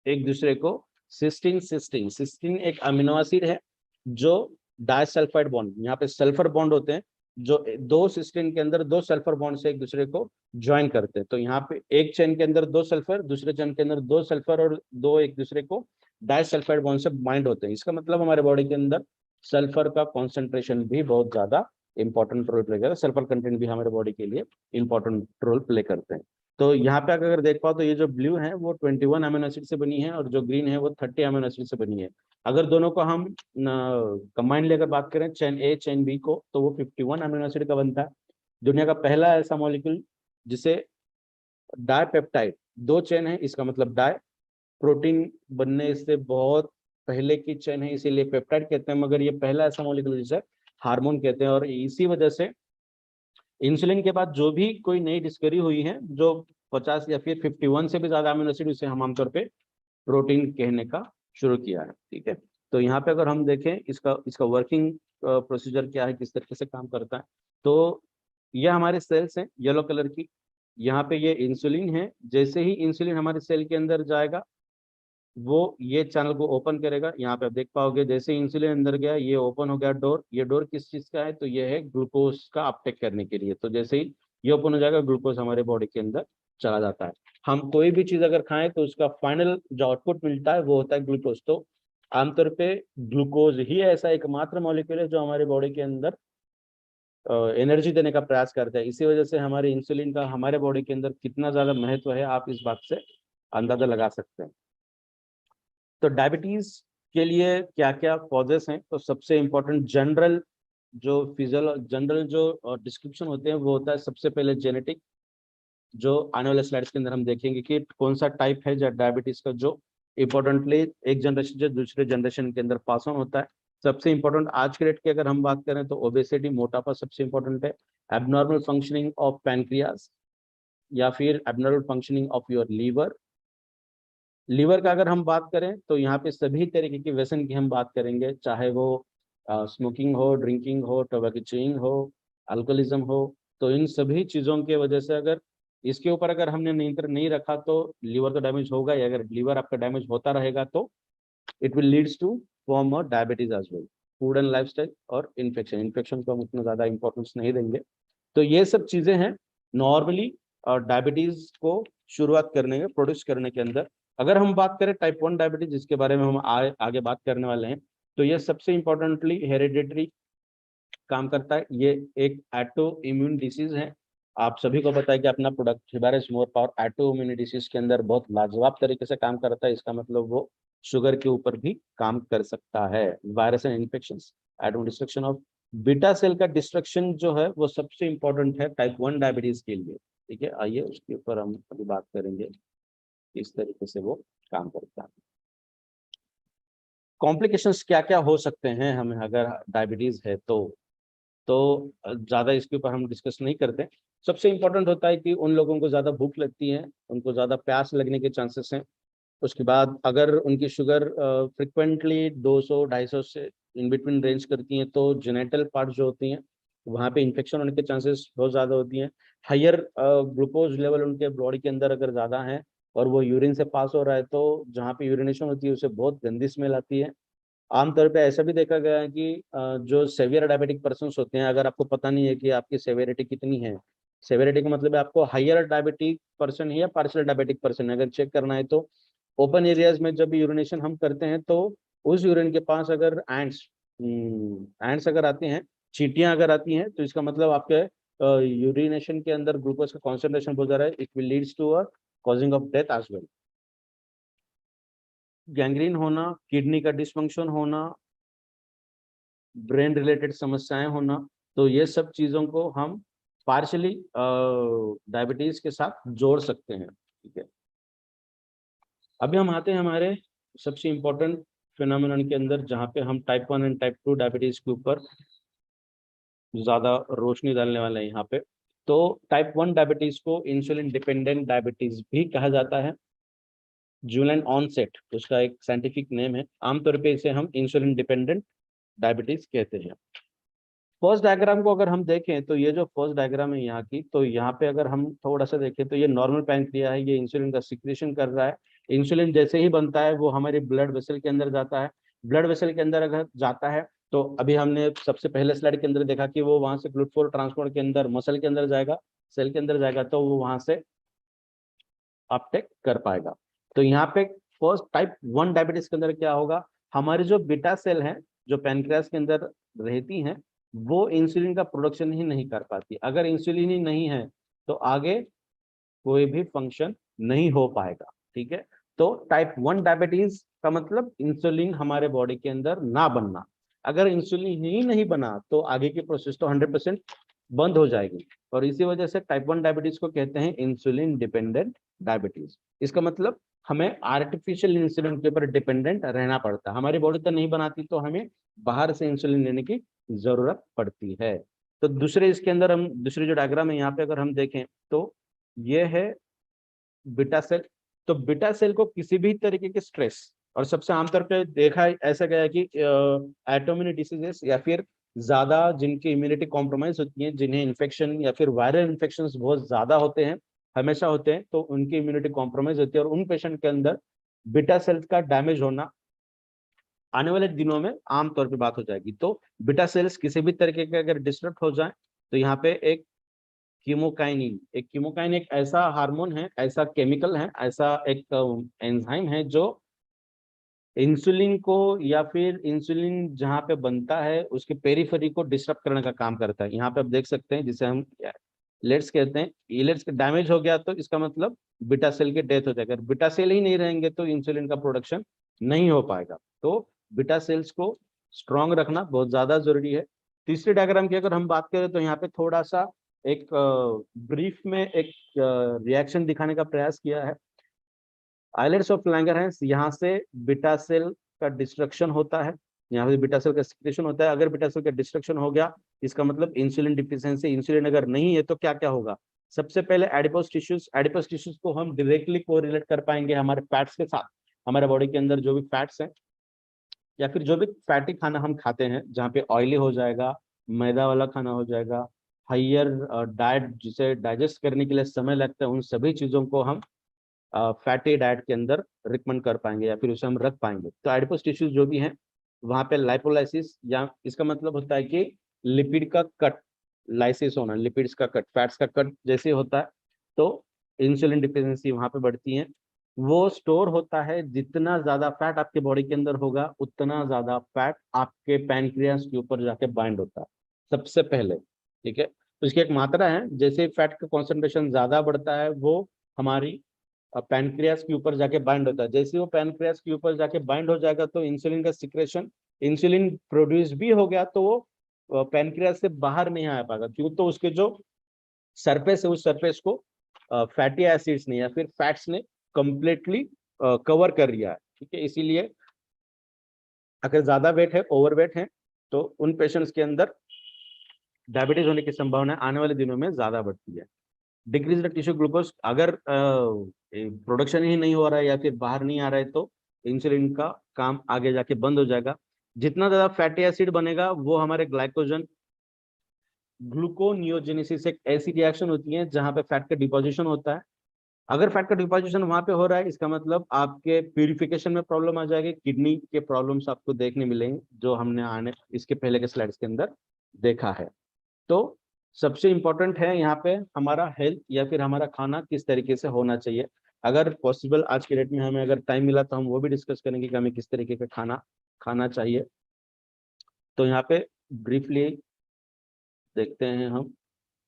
एक दूसरे को सिस्टीन सिस्टीन सिस्टीन एक अमीनो एसिड है जो डाइसल्फाइड बॉन्ड, यहाँ पे सल्फर बॉन्ड होते हैं जो दो सिस्टीन के अंदर दो सल्फर बॉन्ड से एक दूसरे को ज्वाइन करते हैं। तो यहाँ पे एक चेन के अंदर दो सल्फर, दूसरे चेन के अंदर दो सल्फर और दो एक दूसरे को डाइसल्फाइड बॉन्ड से बाइंड होते हैं। इसका मतलब हमारे बॉडी के अंदर सल्फर का कॉन्सेंट्रेशन भी बहुत ज्यादा इंपॉर्टेंट रोल प्ले करता है। सल्फर कंटेंट भी हमारे बॉडी के लिए इंपॉर्टेंट रोल प्ले करते हैं। तो यहाँ पे अगर देख पाओ तो ये जो ब्लू है वो 21 अमीनो एसिड से बनी है और जो ग्रीन है वो 30 अमीनो एसिड से बनी है। अगर दोनों को हम कंबाइन लेकर बात करें चेन ए चेन बी को तो वो 51 अमीनो एसिड का बनता है। दुनिया का पहला ऐसा मॉलिक्यूल जिसे डाइपेप्टाइड, दो चेन है इसका मतलब डाई, प्रोटीन बनने से बहुत पहले की चेन है इसीलिए पेप्टाइड कहते हैं, मगर ये पहला ऐसा मॉलिक्यूल जिसे हार्मोन कहते हैं। और इसी वजह से इंसुलिन के बाद जो भी कोई नई डिस्कवरी हुई है जो 50 या फिर 51 से भी ज्यादा अमीनो एसिड, उसे हम आमतौर पे प्रोटीन कहने का शुरू किया है। ठीक है, तो यहाँ पे अगर हम देखें इसका इसका वर्किंग प्रोसीजर क्या है, किस तरीके से काम करता है, तो ये हमारे सेल्स हैं येलो कलर की। यहाँ पे ये इंसुलिन है। जैसे ही इंसुलिन हमारे सेल के अंदर जाएगा वो ये चैनल को ओपन करेगा। यहाँ पे आप देख पाओगे जैसे इंसुलिन अंदर गया ये ओपन हो गया डोर। ये डोर किस चीज का है, तो ये है ग्लूकोज का अपटेक करने के लिए। तो जैसे ही ये ओपन हो जाएगा ग्लूकोज हमारे बॉडी के अंदर चला जाता है। हम कोई भी चीज अगर खाएं तो उसका फाइनल जो आउटपुट मिलता है वो होता है ग्लूकोज। तो आमतौर पे ग्लूकोज ही ऐसा एकमात्र मॉलिक्यूल है जो हमारे बॉडी के अंदर एनर्जी देने का प्रयास करता है। इसी वजह से हमारे इंसुलिन का हमारे बॉडी के अंदर कितना ज्यादा महत्व है आप इस बात से अंदाजा लगा सकते हैं। तो डायबिटीज के लिए क्या क्या कॉजेस हैं, तो सबसे इम्पोर्टेंट जनरल जनरल जो डिस्क्रिप्शन होते हैं वो होता है सबसे पहले जेनेटिक, जो आने वाले स्लाइड्स के अंदर हम देखेंगे कि कौन सा टाइप है डायबिटीज का जो इम्पोर्टेंटली एक जनरेशन से दूसरे जनरेशन के अंदर पास ऑन होता है। सबसे इम्पोर्टेंट आज के डेट की अगर हम बात करें तो ओबेसिटी, मोटापा सबसे इम्पोर्टेंट है। एबनॉर्मल फंक्शनिंग ऑफ पैनक्रियाज या फिर abnormal functioning of your liver. Liver का अगर हम बात करें तो यहाँ पे सभी तरीके की व्यसन की हम बात करेंगे, चाहे वो स्मोकिंग हो, ड्रिंकिंग हो, टोबैको च्यूइंग हो, अल्कोहलिज्म हो। तो इन सभी चीज़ों की वजह से अगर इसके ऊपर अगर हमने नियंत्रण नहीं रखा तो लीवर तो डैमेज होगा ही। अगर लीवर आपका डैमेज होता रहेगा तो it will leads to form of diabetes as well. Food and lifestyle और इन्फेक्शन को हम उतना ज़्यादा इंपॉर्टेंस नहीं देंगे। तो ये सब चीज़ें हैं नॉर्मली डायबिटीज को शुरुआत करने में प्रोड्यूस करने के अंदर। अगर हम बात करें टाइप 1 डायबिटीज जिसके बारे में हम आगे बात करने वाले हैं, तो ये सबसे इम्पोर्टेंटली हेरिडेटरी काम करता है। ये एक एटो इम्यून डिसीज है। आप सभी को पता है कि अपना प्रोडक्ट हिबारिस मोर पावर एटो इम्यून डिसीज के अंदर बहुत लाजवाब तरीके से काम करता है। इसका मतलब वो शुगर के ऊपर भी काम कर सकता है। Virus and infection, atom destruction of beta cell का डिस्ट्रक्शन जो है वो सबसे इम्पोर्टेंट है टाइप 1 डायबिटीज के लिए। ठीक है, आइए उसके ऊपर हम अभी बात करेंगे इस तरीके से वो काम करता है। कॉम्प्लिकेशंस क्या क्या हो सकते हैं हमें अगर डायबिटीज है तो ज्यादा इसके ऊपर हम डिस्कस नहीं करते। सबसे इंपॉर्टेंट होता है कि उन लोगों को ज़्यादा भूख लगती है, उनको ज़्यादा प्यास लगने के चांसेस हैं। उसके बाद अगर उनकी शुगर फ्रिक्वेंटली 200-250 से इन बिटवीन रेंज करती हैं, तो जेनेटल पार्ट जो होती हैं वहाँ पे इन्फेक्शन होने के चांसेस बहुत ज़्यादा होती हैं। हायर ग्लूकोज लेवल उनके बॉडी के अंदर अगर ज़्यादा है और वो यूरिन से पास हो रहा है, तो जहाँ पे यूरिनेशन होती है उसे बहुत गंदी स्मेल आती है। आमतौर पे ऐसा भी देखा गया है कि जो सेवियर डायबिटिक पर्सन्स होते हैं, अगर आपको पता नहीं है कि आपकी सेवेरिटी कितनी है, सेवेरिटी का मतलब है आपको हायर डायबिटिक पर्सन है या पार्शियल डायबिटिक पर्सन है, अगर चेक करना है तो ओपन एरियाज में जब यूरिनेशन हम करते हैं तो उस यूरिन के पास अगर एंड्स अगर आते हैं, चींटियां अगर आती हैं, तो इसका मतलब आपके यूरिनेशन के अंदर ग्लूकोज का कॉन्सेंट्रेशन बहुत ज्यादा है, it will leads to a causing of death as well. Gangrene होना, किडनी का डिसफंक्शन होना, ब्रेन रिलेटेड समस्याएं होना, तो ये सब चीजों को हम पार्शली डायबिटीज के साथ जोड़ सकते हैं। ठीक है, अभी हम आते हैं हमारे सबसे इम्पोर्टेंट फिनोमिनन के अंदर, जहाँ पे हम टाइप 1 एंड टाइप 2 डायबिटीज के ऊपर ज्यादा रोशनी डालने वाले हैं यहाँ पे। तो टाइप 1 डायबिटीज को इंसुलिन डिपेंडेंट डायबिटीज भी कहा जाता है। जुलाइन ऑनसेट उसका एक साइंटिफिक नेम है, आमतौर पे इसे हम इंसुलिन डिपेंडेंट डायबिटीज कहते हैं। फर्स्ट डायग्राम को अगर हम देखें तो ये जो फर्स्ट डायग्राम है यहाँ की, तो यहाँ पे अगर हम थोड़ा सा देखें तो ये नॉर्मल पैंक्रिया है, ये इंसुलिन का सिक्रेशन कर रहा है। इंसुलिन जैसे ही बनता है वो हमारे ब्लड वेसल के अंदर जाता है। ब्लड वेसल के अंदर अगर जाता है तो अभी हमने सबसे पहले स्लाइड के अंदर देखा कि वो वहां से ग्लूकोज ट्रांसपोर्ट के अंदर मसल के अंदर जाएगा, सेल के अंदर जाएगा, तो वो वहां से अपटेक कर पाएगा। तो यहाँ पे फर्स्ट टाइप 1 डायबिटीज के अंदर क्या होगा, हमारी जो बीटा सेल है जो पैनक्रियास के अंदर रहती हैं, वो इंसुलिन का प्रोडक्शन ही नहीं कर पाती। अगर इंसुलिन ही नहीं है तो आगे कोई भी फंक्शन नहीं हो पाएगा। ठीक है, तो टाइप 1 डायबिटीज का मतलब इंसुलिन हमारे बॉडी के अंदर ना बनना। अगर इंसुलिन ही नहीं बना तो आगे की प्रोसेस तो 100% बंद हो जाएगी, और इसी वजह से टाइप 1 डायबिटीज को कहते हैं इंसुलिन डिपेंडेंट डायबिटीज। इसका मतलब हमें आर्टिफिशियल इंसुलिन के ऊपर डिपेंडेंट रहना पड़ता है, हमारी बॉडी तो नहीं बनाती, तो हमें बाहर से इंसुलिन लेने की जरूरत पड़ती है। तो दूसरे इसके अंदर हम दूसरी जो डायग्राम है यहाँ पे अगर हम देखें तो ये है बीटा सेल। तो बीटा सेल को किसी भी तरीके के स्ट्रेस, और सबसे आमतौर पर देखा ऐसा गया है कि एटोइम्यून डिसीजेस या फिर ज्यादा जिनकी इम्यूनिटी कॉम्प्रोमाइज होती है, जिन्हें इन्फेक्शन या फिर वायरल इन्फेक्शन बहुत ज्यादा होते हैं, हमेशा होते हैं, तो उनकी इम्यूनिटी कॉम्प्रोमाइज होती है और उन पेशेंट के अंदर बीटा सेल्स का डैमेज होना आने वाले दिनों में आमतौर पर बात हो जाएगी। तो बीटा सेल्स किसी भी तरीके के अगर डिस्टर्ब हो जाए तो यहाँ पे कीमोकाइनिन एक ऐसा हार्मोन है, ऐसा केमिकल है, ऐसा एक एंजाइम है जो इंसुलिन को या फिर इंसुलिन जहाँ पे बनता है उसके पेरिफेरी को डिस्टर्ब करने का काम करता है। यहाँ पे आप देख सकते हैं जिसे हम इलेट्स कहते हैं, इलेट्स का डैमेज हो गया तो इसका मतलब बीटा सेल की डेथ हो जाएगा। बीटा सेल ही नहीं रहेंगे तो इंसुलिन का प्रोडक्शन नहीं हो पाएगा। तो बीटा सेल्स को स्ट्रॉन्ग रखना बहुत ज्यादा जरूरी है। तीसरे डायग्राम की अगर हम बात करें तो यहाँ पे थोड़ा सा एक ब्रीफ में एक रिएक्शन दिखाने का प्रयास किया है। आइलेट्स ऑफ लैंगरहैंस, यहाँ से बीटा सेल का डिस्ट्रक्शन होता है, यहाँ से बीटा सेल का सिक्रेशन होता है। अगर बीटा सेल का डिस्ट्रक्शन हो गया इसका मतलब इंसुलिन डिफिशियंसी, इंसुलिन अगर नहीं है तो क्या क्या होगा। सबसे पहले एडिपोस टिश्यूज को हम डायरेक्टली कोरिलेट कर पाएंगे हमारे फैट्स के साथ। हमारे बॉडी के अंदर जो भी फैट्स हैं या फिर जो भी फैटी खाना हम खाते हैं, जहाँ पे ऑयली हो जाएगा, मैदा वाला खाना हो जाएगा, हाइयर डाइट जिसे डाइजेस्ट करने के लिए समय लगता है, उन सभी चीजों को हम फैटी डाइट के अंदर रिकमेंड कर पाएंगे या फिर उसे हम रख पाएंगे। तो एडिपोस टिश्यूज जो भी हैं वहाँ पे लाइपोलाइसिस, या इसका मतलब होता है कि लिपिड का कट, लाइसिस होना, लिपिड्स का कट, फैट्स का कट जैसे होता है, तो इंसुलिन डिफिशियंसी वहाँ पे बढ़ती है। वो स्टोर होता है, जितना ज्यादा फैट आपके बॉडी के अंदर होगा उतना ज्यादा फैट आपके पैनक्रियास के ऊपर जाके बाइंड होता है सबसे पहले। ठीक है, तो इसकी एक मात्रा है, जैसे फैट का कॉन्सेंट्रेशन ज्यादा बढ़ता है वो हमारी पैनक्रियास के ऊपर जाके बाइंड होता है। जैसे वो पैनक्रियास के ऊपर जाके बाइंड हो जाएगा तो इंसुलिन का सिक्रेशन, इंसुलिन प्रोड्यूस भी हो गया तो वो पैनक्रियास से बाहर नहीं आ पाएगा, क्यों, तो उसके जो सरफेस है उस सरफेस को फैटी एसिड्स ने या फिर फैट्स ने कंप्लीटली कवर कर लिया है। ठीक है, इसीलिए अगर ज्यादा वेट है, ओवरवेट है, तो उन पेशेंट्स के अंदर डायबिटीज होने की संभावना आने वाले दिनों में ज्यादा बढ़ती है। डिक्रीज द टिश्यू ग्लूकोज, अगर प्रोडक्शन ही नहीं हो रहा है या फिर बाहर नहीं आ रहा है तो इंसुलिन का काम आगे जाके बंद हो जाएगा। जितना ज्यादा फैटी एसिड बनेगा वो हमारे ग्लाइकोजन ग्लूकोनियोजेनेसिस एक ऐसी रिएक्शन होती है जहां पे फैट का डिपोजिशन होता है। अगर फैट का डिपोजिशन वहां पे हो रहा है इसका मतलब आपके प्यूरिफिकेशन में प्रॉब्लम आ जाएगी, किडनी के प्रॉब्लम्स आपको देखने मिलेंगे जो हमने आने इसके पहले के स्लाइड्स के अंदर देखा है। तो सबसे इम्पोर्टेंट है यहाँ पे हमारा हेल्थ या फिर हमारा खाना किस तरीके से होना चाहिए। अगर पॉसिबल आज के डेट में हमें अगर टाइम मिला तो हम वो भी डिस्कस करेंगे कि हमें किस तरीके का खाना खाना चाहिए। तो यहाँ पे ब्रीफली देखते हैं हम।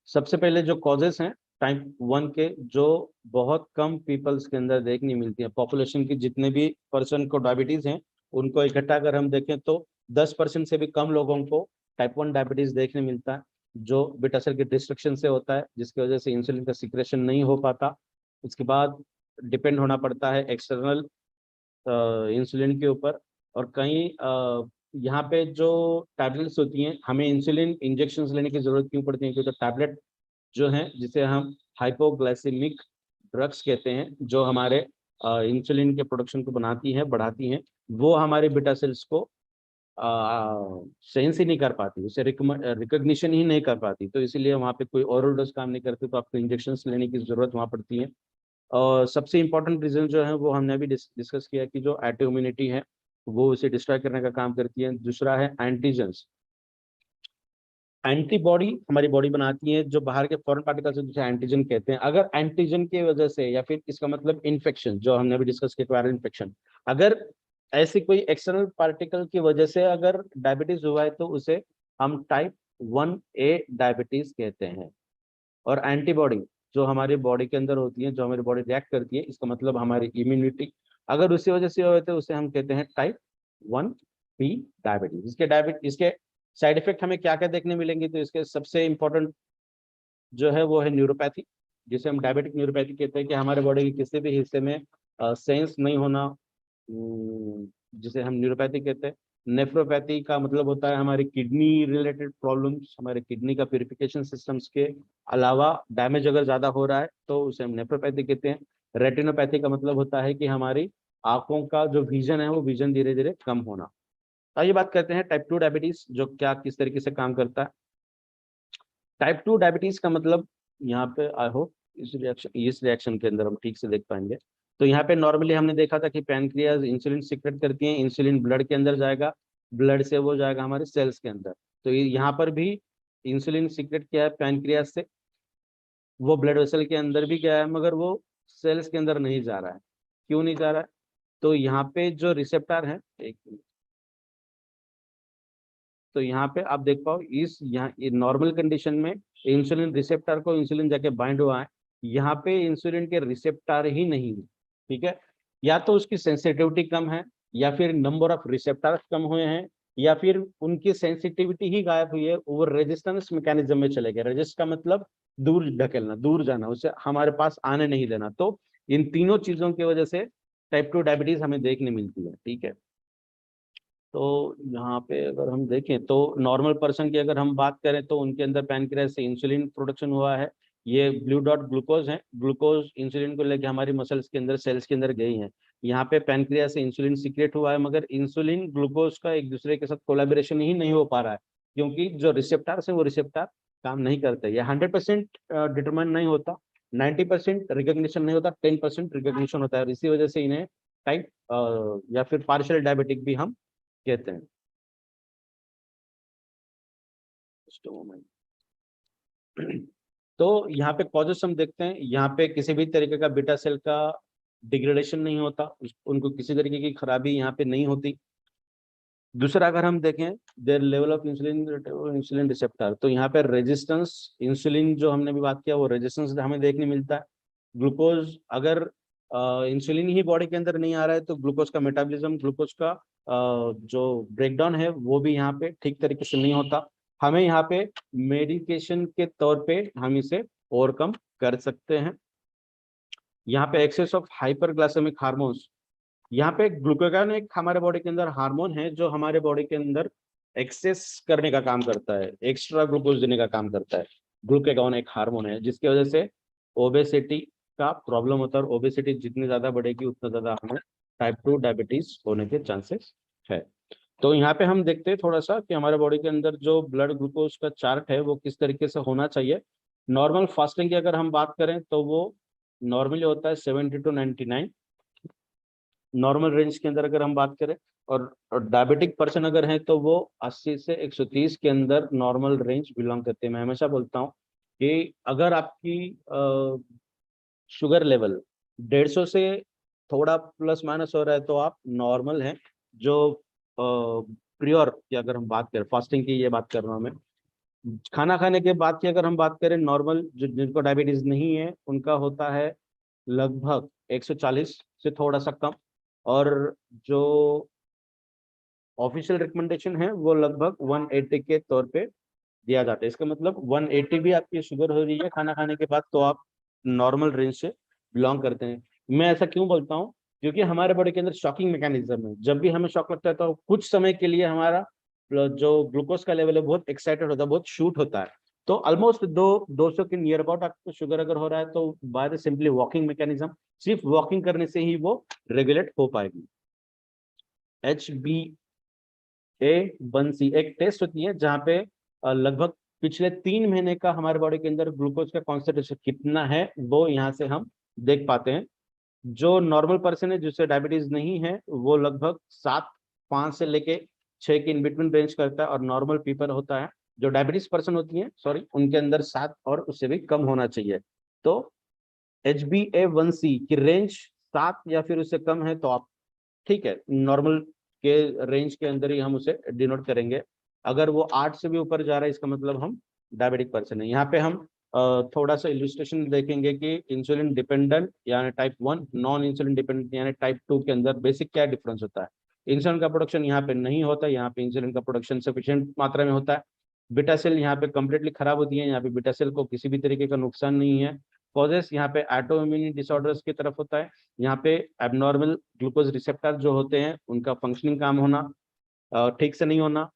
सबसे पहले जो कॉजेस हैं टाइप 1 के, जो बहुत कम पीपल्स के अंदर देखने मिलती है, पॉपुलेशन की जितने भी पर्सन को डायबिटीज हैं उनको इकट्ठा अगर हम देखें तो 10% से भी कम लोगों को टाइप 1 डायबिटीज देखने मिलता है, जो बीटा सेल के डिस्ट्रक्शन से होता है जिसकी वजह से इंसुलिन का सिक्रेशन नहीं हो पाता। उसके बाद डिपेंड होना पड़ता है एक्सटर्नल इंसुलिन के ऊपर। और कहीं यहाँ पे जो टैबलेट्स होती हैं हमें इंसुलिन इंजेक्शंस लेने की जरूरत क्यों पड़ती है, क्योंकि टैबलेट जो है जिसे हम हाइपोग्लाइसेमिक ड्रग्स कहते हैं, जो हमारे इंसुलिन के प्रोडक्शन को बनाती हैं बढ़ाती हैं, वो हमारे बीटा सेल्स को सेंस ही नहीं कर पाती, उसे रिकॉग्निशन ही नहीं कर पाती। तो इसीलिए वहाँ पे कोई ओरल डोज काम नहीं करते, तो आपको इंजेक्शंस लेने की जरूरत वहाँ पड़ती है। और सबसे इम्पोर्टेंट रीजन जो है वो हमने अभी डिस्कस किया कि जो ऑटो इम्यूनिटी है वो उसे डिस्ट्रॉय करने का काम करती है। दूसरा है एंटीजेंस, एंटीबॉडी हमारी बॉडी बनाती है जो बाहर के फॉरेन पार्टिकल्स है जिसे एंटीजन कहते हैं। अगर एंटीजन की वजह से या फिर इसका मतलब इन्फेक्शन जो हमने अभी डिस्कस किया वायरल इन्फेक्शन, अगर ऐसी कोई एक्सटर्नल पार्टिकल की वजह से अगर डायबिटीज हुआ है तो उसे हम टाइप 1A डायबिटीज कहते हैं। और एंटीबॉडी जो हमारी बॉडी के अंदर होती है, जो हमारी बॉडी रिएक्ट करती है, इसका मतलब हमारी इम्यूनिटी अगर उसी वजह से हुए तो उसे हम कहते हैं टाइप 1B डायबिटीज। इसके साइड इफेक्ट हमें क्या क्या देखने मिलेंगे, तो इसके सबसे इम्पोर्टेंट जो है वो है न्यूरोपैथी, जिसे हम डायबिटिक न्यूरोपैथी कहते हैं कि हमारे बॉडी के किसी भी हिस्से में सेंस नहीं होना, जिसे हम न्यूरोपैथी कहते हैं। नेफ्रोपैथी का मतलब होता है हमारी किडनी रिलेटेड प्रॉब्लम्स, हमारे किडनी का प्यूरिफिकेशन सिस्टम्स के अलावा डैमेज अगर ज्यादा हो रहा है तो उसे हम नेफ्रोपैथी कहते हैं। रेटिनोपैथी का मतलब होता है कि हमारी आंखों का जो विजन है वो विजन धीरे धीरे कम होना। आइए बात करते हैं टाइप 2 डायबिटीज जो क्या किस तरीके से काम करता है। टाइप 2 डायबिटीज का मतलब यहाँ पे आई होप इस रिएक्शन के अंदर हम ठीक से देख पाएंगे। तो यहाँ पे नॉर्मली हमने देखा था कि पैनक्रियाज इंसुलिन सीक्रेट करती है, इंसुलिन ब्लड के अंदर जाएगा, ब्लड से वो जाएगा हमारे सेल्स के अंदर। तो यहाँ पर भी इंसुलिन सीक्रेट किया है पैनक्रियाज से, वो ब्लड वेसल के अंदर भी गया है मगर वो सेल्स के अंदर नहीं जा रहा है। क्यों नहीं जा रहा है, तो यहाँ पे जो रिसेप्टर है, एक तो यहाँ पे आप देख पाओ इस यहाँ नॉर्मल कंडीशन में इंसुलिन रिसेप्टर को इंसुलिन जाके बाइंड हुआ है, यहाँ पे इंसुलिन के रिसेप्टर ही नहीं है। ठीक है, या तो उसकी सेंसिटिविटी कम है, या फिर नंबर ऑफ रिसेप्टर कम हुए हैं, या फिर उनकी सेंसिटिविटी ही गायब हुई है, वो रेजिस्टेंस मैकेनिज्म में चले गए। रेजिस्ट का मतलब दूर ढकेलना, दूर जाना, उसे हमारे पास आने नहीं देना। तो इन तीनों चीजों की वजह से टाइप 2 डायबिटीज हमें देखने मिलती है। ठीक है, तो यहाँ पे अगर हम देखें तो नॉर्मल पर्सन की अगर हम बात करें तो उनके अंदर पैनक्रियास से इंसुलिन प्रोडक्शन हुआ है, ये ब्लू डॉट ग्लूकोज है, ग्लूकोज इंसुलिन को लेके हमारी मसल्स के अंदर सेल्स के अंदर गई है। यहाँ पे पैनक्रियास से इंसुलिन सीक्रेट हुआ है मगर इंसुलिन ग्लूकोज का एक दूसरे के साथ कोलैबोरेशन ही नहीं हो पा रहा है, क्योंकि जो रिसेप्टर्स है वो रिसेप्टर काम नहीं करते। ये 100% डिटरमाइन नहीं होता, 90% रिकॉग्निशन नहीं होता, 10% रिकॉग्निशन होता है, और इसी वजह से इन्हें टाइप या फिर पार्शियल डायबिटिक भी हम कहते हैं। Just a moment. तो यहाँ पे कॉजेस हम देखते हैं, यहाँ पे किसी भी तरीके का बीटा सेल का डिग्रेडेशन नहीं होता, उनको किसी तरीके की खराबी यहाँ पे नहीं होती। दूसरा अगर हम देखें their level of insulin receptor, तो यहाँ पे रेजिस्टेंस इंसुलिन जो हमने भी बात किया वो रेजिस्टेंस हमें देखने मिलता है। ग्लूकोज अगर इंसुलिन ही बॉडी के अंदर नहीं आ रहा है तो ग्लूकोज का मेटाबॉलिज्म, ग्लूकोज का जो ब्रेकडाउन है वो भी यहाँ पे ठीक तरीके से नहीं होता। हमें यहाँ पे मेडिकेशन के तौर पे हम इसे ओवरकम कर सकते हैं। यहाँ पे एक्सेस ऑफ हाइपरग्लाइसेमिक हार्मोन्स, यहाँ पे ग्लूकागॉन एक हमारे बॉडी के अंदर हार्मोन है जो हमारे बॉडी के अंदर एक्सेस करने का काम करता है, एक्स्ट्रा ग्लूकोज देने का काम करता है। ग्लूकागॉन एक हार्मोन है जिसकी वजह से ओबेसिटी का प्रॉब्लम होता है, और ओबेसिटी जितनी ज्यादा बढ़ेगी उतना ज्यादा हमें टाइप 2 डायबिटीज होने के चांसेस है। तो यहाँ पे हम देखते हैं थोड़ा सा कि हमारे बॉडी के अंदर जो ब्लड ग्लूकोज का चार्ट है वो किस तरीके से होना चाहिए। नॉर्मल फास्टिंग की अगर हम बात करें तो वो नॉर्मली होता है 70 to 99 नॉर्मल रेंज के अंदर अगर हम बात करें। और डायबिटिक पर्सन अगर है तो वो 80 से 130 के अंदर नॉर्मल रेंज बिलोंग करते हैं। मैं हमेशा बोलता हूँ कि अगर आपकी शुगर लेवल 150 से थोड़ा प्लस माइनस हो रहा है तो आप नॉर्मल हैं। जो प्रियोर की अगर हम बात करें, फास्टिंग की ये बात कर रहा हूँ मैं, खाना खाने के बाद की अगर हम बात करें, नॉर्मल जिनको डायबिटीज नहीं है उनका होता है लगभग 140 से थोड़ा सा कम। और जो ऑफिशियल रिकमेंडेशन है वो लगभग 180 के तौर पे दिया जाता है। इसका मतलब 180 भी आपकी शुगर हो रही है खाना खाने के बाद तो आप नॉर्मल रेंज से बिलोंग करते हैं। मैं ऐसा क्यों बोलता हूँ, क्योंकि हमारे बॉडी के अंदर शॉकिंग मैकेनिज्म है। जब भी हमें शॉक लगता है तो कुछ समय के लिए हमारा जो ग्लूकोज का लेवल है बहुत एक्साइटेड होता है, बहुत शूट होता है। तो ऑलमोस्ट 200 के नियर अबाउट आपको शुगर अगर हो रहा है तो by the simply walking mechanism, सिर्फ वॉकिंग करने से ही वो रेगुलेट हो पाएगी। HbA1c एक टेस्ट होती है जहाँ पे लगभग पिछले 3 महीने का हमारे बॉडी के अंदर ग्लूकोज का कॉन्सेंट्रेशन कितना है वो यहाँ से हम देख पाते हैं। जो नॉर्मल पर्सन है जिससे डायबिटीज नहीं है वो लगभग 7-5 से लेके 6 के इन बिटवीन रेंज करता है। और नॉर्मल पीपल होता है जो डायबिटीज पर्सन होती है, सॉरी, उनके अंदर 7 और उससे भी कम होना चाहिए। तो HbA1c की रेंज 7 या फिर उससे कम है तो आप ठीक है, नॉर्मल के रेंज के अंदर ही हम उसे डिनोट करेंगे। अगर वो 8 से भी ऊपर जा रहा है इसका मतलब हम डायबिटिक पर्सन है। यहाँ पे हम थोड़ा सा इलस्ट्रेशन देखेंगे कि इंसुलिन डिपेंडेंट यानी टाइप 1, नॉन इंसुलिन डिपेंडेंट यानी टाइप 2 के अंदर बेसिक क्या डिफरेंस होता है। इंसुलिन का प्रोडक्शन यहाँ पे नहीं होता, यहाँ पे इंसुलिन का प्रोडक्शन सफिशिएंट मात्रा में होता है। बीटा सेल यहाँ पे कंप्लीटली खराब होती है, यहाँ पे बीटा सेल को किसी भी तरीके का नुकसान नहीं है। कॉजेस यहाँ पे ऑटो इम्यून डिसऑर्डर्स की तरफ होता है। यहाँ पे एबनॉर्मल ग्लूकोज रिसेप्टर जो होते हैं उनका फंक्शनिंग काम होना ठीक से नहीं होना।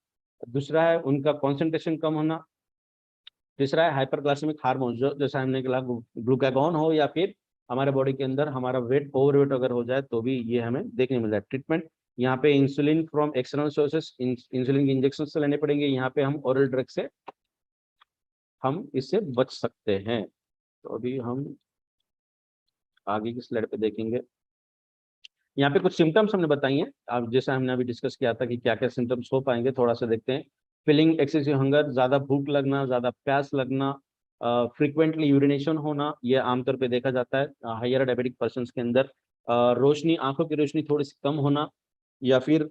दूसरा है उनका कॉन्सेंट्रेशन कम होना। तीसरा है हाइपरग्लाइसेमिक हार्मोन, जो जैसा हमने कहा ग्लूकागॉन हो या फिर हमारे बॉडी के अंदर हमारा वेट ओवरवेट अगर हो जाए तो भी ये हमें देखने मिल जाए। ट्रीटमेंट यहाँ पे insulin from external sources, insulin के इंजेक्शन से लेने पड़ेंगे। यहाँ पे हम ओरल ड्रग से हम इससे बच सकते हैं। तो अभी हम आगे की स्लाइड पे देखेंगे। यहाँ पे कुछ सिम्टम्स हमने बताई हैं, अब जैसा हमने अभी डिस्कस किया था कि क्या क्या सिम्टम्स हो पाएंगे, थोड़ा सा देखते हैं। फीलिंग एक्सेसिव हंगर, ज्यादा भूख लगना, ज्यादा प्यास लगना, फ्रीक्वेंटली यूरिनेशन होना, ये आमतौर पे देखा जाता है हाइयर डायबिटिक पर्सन के अंदर। रोशनी, आंखों की रोशनी थोड़ी सी कम होना, या फिर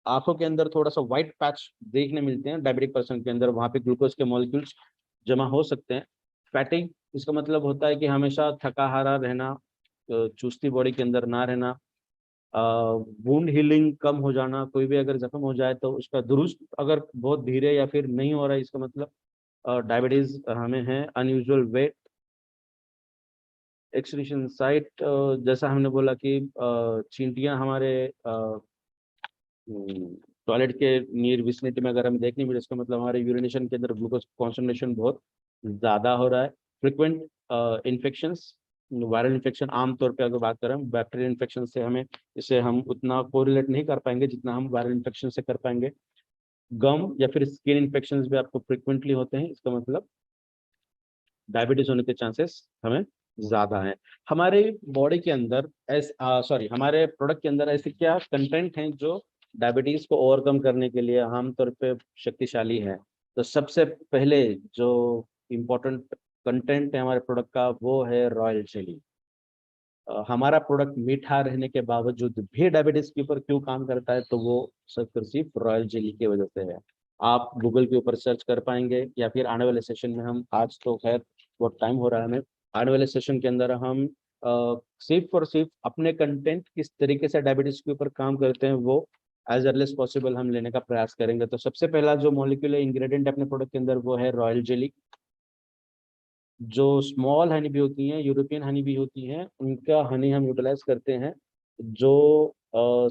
आंखों के अंदर थोड़ा सा व्हाइट पैच देखने मिलते हैं डायबिटिक पर्सन के अंदर, वहाँ पे ग्लूकोज के मॉलिक्यूल्स जमा हो सकते हैं। फैटिग, इसका मतलब होता है कि हमेशा थका हारा रहना, चुस्ती बॉडी के अंदर ना रहना। वुंड हीलिंग कम हो जाना, कोई भी अगर जख्म हो जाए तो उसका दुरुस्त अगर बहुत धीरे या फिर नहीं हो रहा है इसका मतलब डायबिटीज हमें है। अनयूजुअल वेट, एक्सक्रीशन साइट, जैसा हमने बोला कि चींटियां हमारे टॉयलेट के नियर विसिनिटी में अगर हम देखने मिले इसका मतलब हमारे यूरिनेशन के अंदर ग्लूकोज कॉन्सेंट्रेशन बहुत ज़्यादा हो रहा है। फ्रिक्वेंट इन्फेक्शंस, वायरल इन्फेक्शन, आमतौर पे अगर बात करें बैक्टीरियल इन्फेक्शन से हमें इसे हम उतना कोरिलेट नहीं कर पाएंगे जितना हम वायरल इन्फेक्शन से कर पाएंगे। गम या फिर स्किन इन्फेक्शंस भी आपको फ्रिक्वेंटली होते हैं, इसका मतलब डायबिटीज होने के चांसेस हमें ज्यादा हैं। हमारे बॉडी के अंदर हमारे प्रोडक्ट के अंदर ऐसे क्या कंटेंट हैं जो डायबिटीज को ओवरकम करने के लिए आमतौर पे शक्तिशाली है। तो सबसे पहले जो इम्पोर्टेंट कंटेंट है हमारे प्रोडक्ट का वो है रॉयल जेली। हमारा प्रोडक्ट मीठा रहने के बावजूद भी डायबिटीज के ऊपर क्यों काम करता है, तो वो सिर्फ रॉयल जेली की वजह से है। आप गूगल के ऊपर सर्च कर पाएंगे या फिर आने वाले सेशन में हम, आज तो खैर बहुत टाइम हो रहा है हमें, आने वाले सेशन के अंदर हम सिर्फ और सिर्फ अपने कंटेंट किस तरीके से डायबिटीज के ऊपर काम करते हैं वो एज अर्ली एज पॉसिबल हम लेने का प्रयास करेंगे। तो सबसे पहला जो मॉलिक्यूलर इंग्रेडिएंट अपने प्रोडक्ट के अंदर वो है रॉयल जेली। जो स्मॉल हनी भी होती हैं, यूरोपियन हनी भी होती हैं, उनका हनी हम यूटिलाइज करते हैं। जो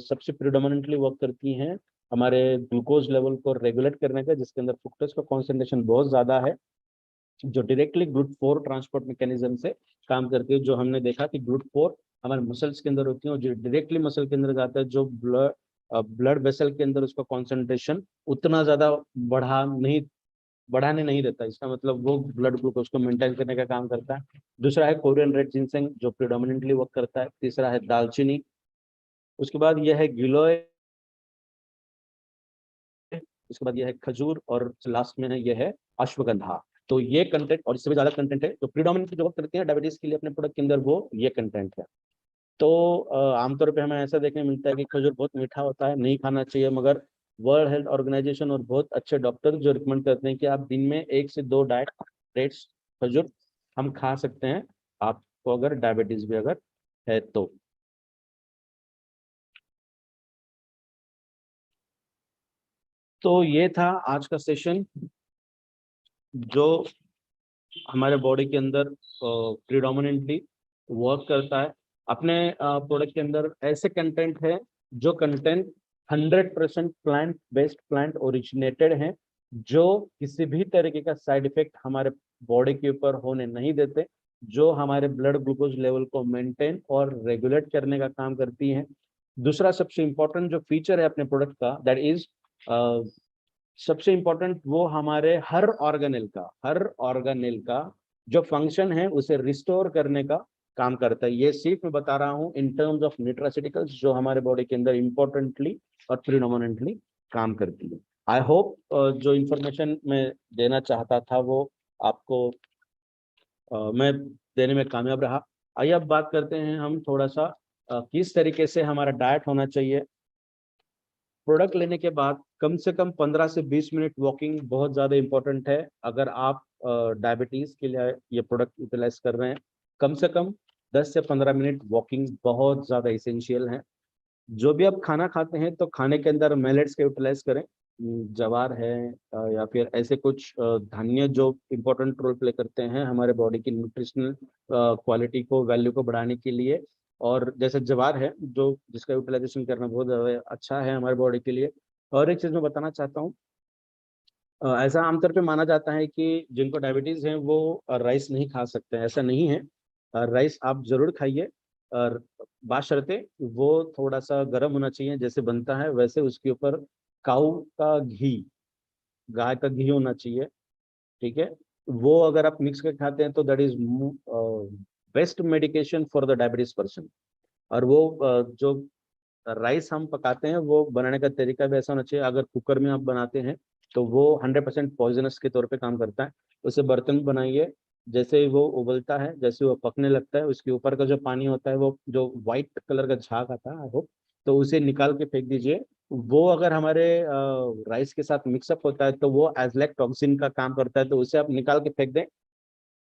सबसे प्रिडोमिनेंटली वर्क करती हैं हमारे ग्लूकोज लेवल को रेगुलेट करने का, जिसके अंदर फ्रुक्टोज का कॉन्सेंट्रेशन बहुत ज़्यादा है, जो डायरेक्टली GLUT4 ट्रांसपोर्ट मैकेनिज्म से काम करती है। जो हमने देखा कि GLUT4 हमारे मसल्स के अंदर होती है और जो डायरेक्टली मसल के अंदर जाता है, जो ब्लड वेसल के अंदर उसका कॉन्सेंट्रेशन उतना ज़्यादा बढ़ाने नहीं देता। इसका मतलब वो ब्लड ग्लूकोज को मेंटेन करने का काम करता है। दूसरा है कोरियन रेड जिनसेंग, जो प्रिडोमिनेंटली वर्क करता है। तीसरा है दालचीनी। उसके बाद यह है गिलोय। उसके बाद यह है खजूर, और लास्ट में है यह है अश्वगंधा। तो ये कंटेंट और इससे भी ज्यादा कंटेंट है, तो प्रिडोमिनेंटली जो वर्क करते हैं डायबिटीज के लिए अपने प्रोडक्ट के अंदर, वो ये कंटेंट है। तो आमतौर पे हमें ऐसा देखने मिलता है कि खजूर बहुत मीठा होता है, नहीं खाना चाहिए, मगर वर्ल्ड हेल्थ ऑर्गेनाइजेशन और बहुत अच्छे डॉक्टर जो रिकमेंड करते हैं कि आप दिन में 1 से 2 डाइट प्लेट्स खजूर हम खा सकते हैं, आपको अगर डायबिटीज भी अगर है तो। ये था आज का सेशन, जो हमारे बॉडी के अंदर प्रिडोमिनेंटली वर्क करता है। अपने प्रोडक्ट के अंदर ऐसे कंटेंट है जो content 100% plant based, plant originated हैं, जो किसी भी तरीके का साइड इफेक्ट हमारे बॉडी के ऊपर होने नहीं देते, जो हमारे ब्लड ग्लूकोज लेवल को मेंटेन और रेगुलेट करने का काम करती हैं। दूसरा सबसे इंपॉर्टेंट जो फीचर है अपने प्रोडक्ट का, दैट इज सबसे इंपॉर्टेंट, वो हमारे हर ऑर्गेनेल का जो फंक्शन है उसे रिस्टोर करने का काम करता है। ये सिर्फ मैं बता रहा हूँ इन टर्म्स ऑफ न्यूट्रास्यूटिकल्स, जो हमारे बॉडी के अंदर इंपॉर्टेंटली और प्रिडोमिनेंटली काम करती है। आई होप जो इंफॉर्मेशन मैं देना चाहता था वो आपको मैं देने में कामयाब रहा। आइए अब बात करते हैं हम थोड़ा सा किस तरीके से हमारा डाइट होना चाहिए। प्रोडक्ट लेने के बाद कम से कम 15 से 20 मिनट वॉकिंग बहुत ज़्यादा इंपॉर्टेंट है। अगर आप डायबिटीज़ के लिए ये प्रोडक्ट यूटिलाइज कर रहे हैं, कम से कम 10 से 15 मिनट वॉकिंग बहुत ज़्यादा इसेंशियल है। जो भी आप खाना खाते हैं तो खाने के अंदर मिलेट्स का यूटिलाइज करें। ज्वार है या फिर ऐसे कुछ धान्य जो इम्पोर्टेंट रोल प्ले करते हैं हमारे बॉडी की न्यूट्रिशनल क्वालिटी को, वैल्यू को बढ़ाने के लिए। और जैसे ज्वार है जो जिसका यूटिलाइजेशन करना बहुत ज़्यादा अच्छा है हमारे बॉडी के लिए। और एक चीज़ मैं बताना चाहता हूँ, ऐसा आमतौर पे माना जाता है कि जिनको डायबिटीज़ है वो राइस नहीं खा सकते हैं। ऐसा नहीं है, राइस आप जरूर खाइए, और बाशर्ते वो थोड़ा सा गर्म होना चाहिए। जैसे बनता है वैसे उसके ऊपर काऊ का घी, गाय का घी होना चाहिए, ठीक है। वो अगर आप मिक्स करके खाते हैं तो that is best medication for the diabetes person. और वो जो राइस हम पकाते हैं वो बनाने का तरीका भी ऐसा होना चाहिए। अगर कुकर में आप बनाते हैं तो वो 100% पॉइजनस के तौर पे काम करता है। उसे बर्तन में बनाइए, जैसे ही वो उबलता है, जैसे वो पकने लगता है, उसके ऊपर का जो पानी होता है, वो जो व्हाइट कलर का झाग आता है, आई होप, तो उसे निकाल के फेंक दीजिए। वो अगर हमारे राइस के साथ मिक्सअप होता है तो वो एज लाइक टॉक्सिन का काम करता है, तो उसे आप निकाल के फेंक दें।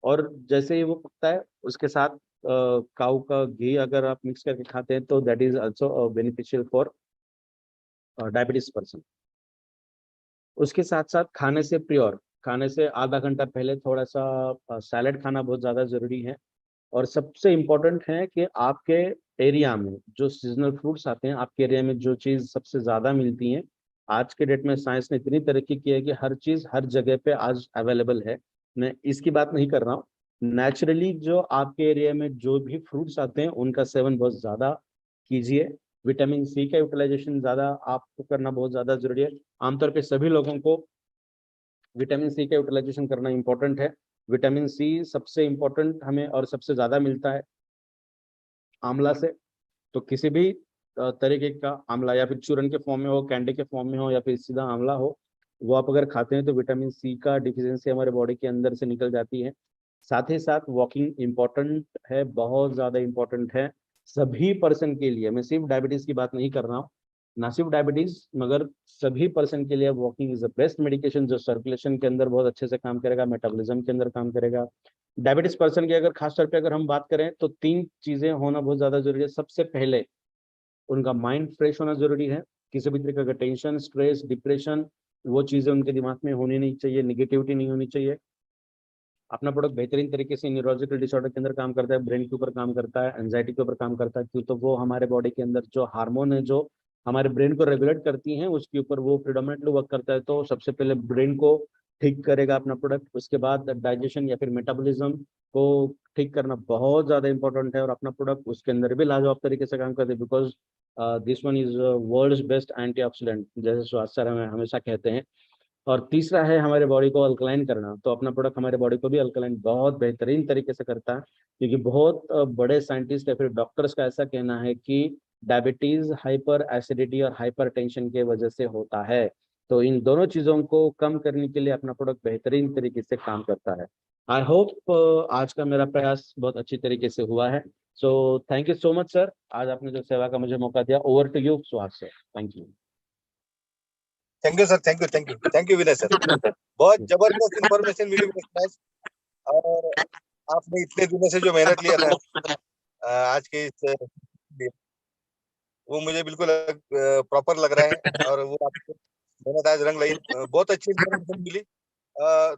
और जैसे ही वो पकता है उसके साथ काऊ का घी अगर आप मिक्स करके खाते हैं तो that is also beneficial for diabetes person. उसके साथ साथ खाने से आधा घंटा पहले थोड़ा सा सैलेड खाना बहुत ज़्यादा ज़रूरी है। और सबसे इम्पोर्टेंट है कि आपके एरिया में जो सीजनल फ्रूट्स आते हैं, आपके एरिया में जो चीज़ सबसे ज़्यादा मिलती है, आज के डेट में साइंस ने इतनी तरक्की की है कि हर चीज़ हर जगह पे आज अवेलेबल है। मैं इसकी बात नहीं कर रहा हूँ, नेचुरली जो आपके एरिया में जो भी फ्रूट्स आते हैं उनका सेवन बहुत ज़्यादा कीजिए। विटामिन सी का यूटिलाइजेशन ज़्यादा आपको करना बहुत ज़्यादा जरूरी है। आमतौर पे सभी लोगों को विटामिन सी का यूटिलाइजेशन करना इंपॉर्टेंट है। विटामिन सी सबसे इम्पोर्टेंट हमें और सबसे ज़्यादा मिलता है आंवला से। तो किसी भी तरीके का आंवला, या फिर चूरन के फॉर्म में हो, कैंडी के फॉर्म में हो, या फिर सीधा आंवला हो, वो आप अगर खाते हैं तो विटामिन सी का डिफिशियंसी हमारे बॉडी के अंदर से निकल जाती है। साथ ही साथ वॉकिंग इम्पोर्टेंट है, बहुत ज़्यादा इम्पोर्टेंट है सभी पर्सन के लिए। मैं सिर्फ डायबिटीज़ की बात नहीं कर रहा हूँ, ना सिर्फ डायबिटीज़ मगर सभी पर्सन के लिए walking is the best medication, जो सर्कुलेशन के अंदर बहुत अच्छे से काम करेगा, मेटाबॉलिज्म के अंदर काम करेगा। डायबिटीज पर्सन की अगर खास तौर पे अगर हम बात करें तो 3 चीजें होना बहुत ज्यादा जरूरी है। सबसे पहले उनका माइंड फ्रेश होना जरूरी है। किसी भी तरीके का टेंशन, स्ट्रेस, डिप्रेशन, वो चीजें उनके दिमाग में होनी नहीं चाहिए, निगेटिविटी नहीं होनी चाहिए। अपना प्रोडक्ट बेहतरीन तरीके से न्यूरोलॉजिकल डिसऑर्डर के अंदर काम करता है, ब्रेन के ऊपर काम करता है, एंजाइटी के ऊपर काम करता है, क्यों तो वो हमारे बॉडी के अंदर जो हार्मोन है जो हमारे ब्रेन को रेगुलेट करती हैं, उसके ऊपर वो प्रिडोमिनेटली वर्क करता है। तो सबसे पहले ब्रेन को ठीक करेगा अपना प्रोडक्ट, उसके बाद डाइजेशन या फिर मेटाबॉलिज्म को ठीक करना बहुत ज़्यादा इंपॉर्टेंट है, और अपना प्रोडक्ट उसके अंदर भी लाजवाब तरीके से काम करते हैं, because this one is world's best antioxidant, जैसे सुहास सर हमें हमेशा कहते हैं। और तीसरा है हमारे बॉडी को अल्कलाइन करना, तो अपना प्रोडक्ट हमारे बॉडी को भी अल्कलाइन बहुत बेहतरीन तरीके से करता है, क्योंकि बहुत बड़े साइंटिस्ट या फिर डॉक्टर्स का ऐसा कहना है कि डायबिटीज हाइपर एसिडिटी और हाइपर टेंशन के वजह से होता है। तो इन दोनों चीज़ों को कम करने के लिए अपना प्रोडक्ट बेहतरीन तरीके से काम करता है। आई होप आज का मेरा प्रयास बहुत अच्छी तरीके से हुआ है। So thank you so much sir, आज आपने जो सेवा का मुझे मौका दिया। Over to you Suhas sir, thank you. Thank you sir, thank you Vinay sir. बहुत जबरदस्त इंफॉर्मेशन मिली मुझे आज, और आपने इतने दिनों से जो मेहनत लिया था आज के इस वो मुझे बिल्कुल प्रॉपर लग रहा है, और वो आपकी मेहनत आज रंग लाई। बहुत अच्छी इंफॉर्मेशन मिली।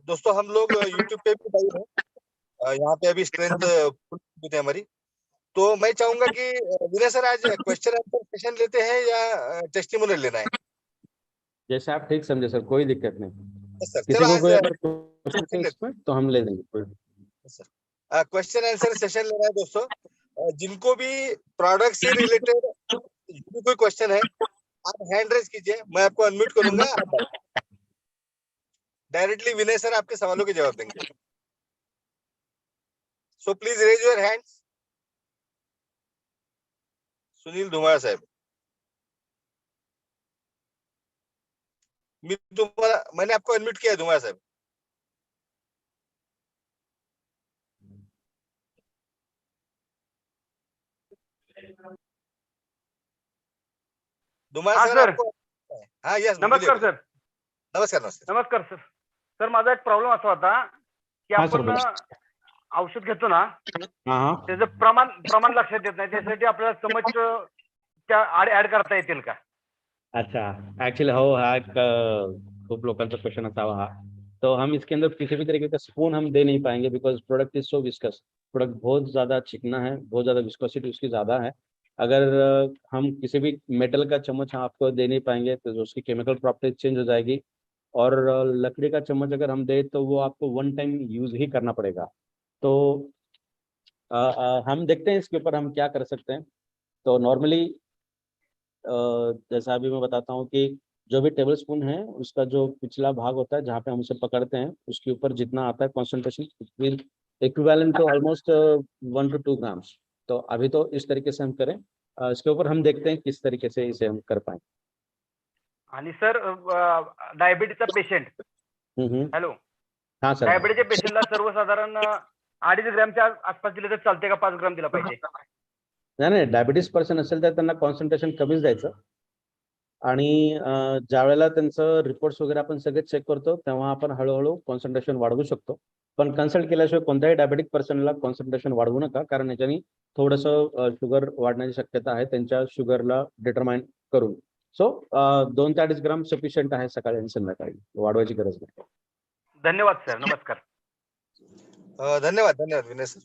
दोस्तों हम लोग यूट्यूब पे भी लाइव हैं, यहाँ पे अभी स्ट्रेंथ फुल है हमारी। तो मैं चाहूंगा कि विनय सर आज क्वेश्चन आंसर सेशन लेते हैं या टेस्टिमोनियल लेना है? जैसे आप ठीक समझे सर, कोई दिक्कत नहीं। यस सर, किसी चलो को आज कोई अगर क्वेश्चन है इसमें तो हम ले लेंगे कोई। क्वेश्चन आंसर सेशन लेना है दोस्तों। जिनको भी प्रोडक्ट से रिलेटेड कोई क्वेश्चन है, आप हैंड रेज कीजिए, मैं आपको अनम्यूट करूंगा, आप डायरेक्टली विनय सर आपके सवालों के जवाब देंगे। So please raise your hands. Sunil Dhumar साहब, मैंने आपको अनम्यूट किया है धुमार साहब। धुमार हाँ सर सर। आपको, हाँ यस, नमस्कार सर. नमस्कार नमस्कार। नमस्कार सर. सर माझा एक प्रॉब्लेम असा होता की हाँ सर, आपण बोला. औषध घेतो ना, हाँ हाँ. त्याचं प्रमाण लक्षात येत नाही, त्यासाठी आपल्याला चमच त्या ऍड करता येतील का? अच्छा, ऍक्च्युअली हो, हा एक खूप लोकांचा क्वेश्चन असावा हा. तो हम इसके अंदर किसी भी तरीके का स्पून हम दे नहीं पाएंगे, because product is so viscous. Product बहुत ज़्यादा चिकना है, बहुत ज़्यादा विस्कोसिटी उसकी ज़्यादा है। अगर हम किसी भी मेटल का चम्मच आपको दे नहीं पाएंगे तो उसकी केमिकल प्रॉपर्टीज चेंज हो जाएगी। और लकड़ी का चम्मच अगर हम दे तो वो आपको वन टाइम यूज़ ही करना पड़ेगा। तो हम देखते हैं इसके ऊपर हम क्या कर सकते हैं। तो नॉर्मली जैसा अभी मैं बताता हूँ कि जो भी टेबल स्पून है उसका जो पिछला भाग होता है जहाँ पे हम उसे पकड़ते हैं उसके ऊपर जितना आता है concentration equivalent to almost 1 to 2 grams. तो अभी तो इस तरीके से हम करें, इसके ऊपर हम देखते हैं किस तरीके से इसे हम कर पाए। आणि सर डायबिटीजचा पेशंट, हॅलो, हाँ सर. डायबिटीजच्या पेशंटला सर्वसाधारण 2.5 ग्रॅमच्या आसपास दिले तर चालते का 5 ग्राम दिला पाहिजे? नाही, डायबिटीज पर्सन असेल तर त्यांना कॉन्सन्ट्रेशन कमीच द्यायचं। आणि ज्या वेळेला त्यांचं रिपोर्ट्स वगैरे आपण सगळे चेक करतो तेव्हा आपण हळूहळू कॉन्सन्ट्रेशन वाढवू शकतो। पण कन्सल्ट केल्याशिवाय कोणत्याही डायबिटिक पर्सनला कॉन्सन्ट्रेशन वाढवू नका, कारण याच्यानी थोडंसं शुगर वाढण्याची शक्यता आहे त्यांच्या शुगरला डिटरमाइन करून। सो 2 ते 2.5 ग्राम सफिशियंट आहे सकाळी आणि संध्याकाळी, वाढवायची गरज नाही। धन्यवाद सर, नमस्कार. धन्यवाद धन्यवाद विनय सर।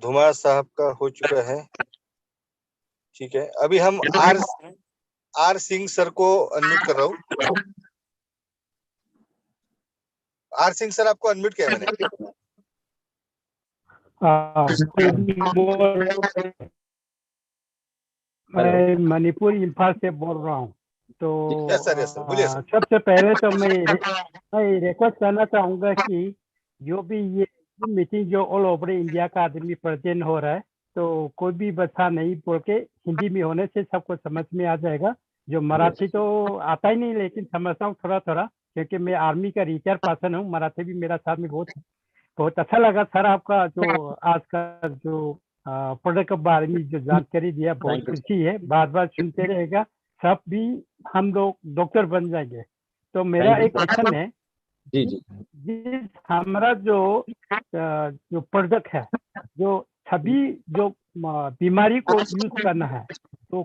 धुमार साहब का हो चुका है, ठीक है। अभी हम आर सिंह सर को अनम्यूट कर रहा हूँ। आर सिंह सर आपको अनम्यूट किया मैंने। मैं मणिपुर इम्फाल से बोल रहा हूँ। तो यस सर, बोलिए सर। सबसे पहले तो मैं रिक्वेस्ट करना चाहूँगा कि जो भी ये मीटिंग जो ऑल ओवर इंडिया का आदमी प्रेजेंट हो रहा है, तो कोई भी बच्चा नहीं बोल के हिंदी में होने से सबको समझ में आ जाएगा। जो मराठी तो आता ही नहीं, लेकिन समझता हूँ थोड़ा थोड़ा, क्योंकि मैं आर्मी का रिटायर पर्सन हूँ। मराठी भी मेरा साथ में बहुत अच्छा लगा सर आपका जो आज का जो प्रोडक्ट के बारे में जो जानकारी दिया, बहुत खुशी है। बार बार सुनते रहेगा, सब भी हम लोग डॉक्टर बन जाएंगे। तो मेरा एक क्वेश्चन है, जी जी, जिस हमारा जो प्रोडक्ट है, जो सभी जो बीमारी को यूज करना है, तो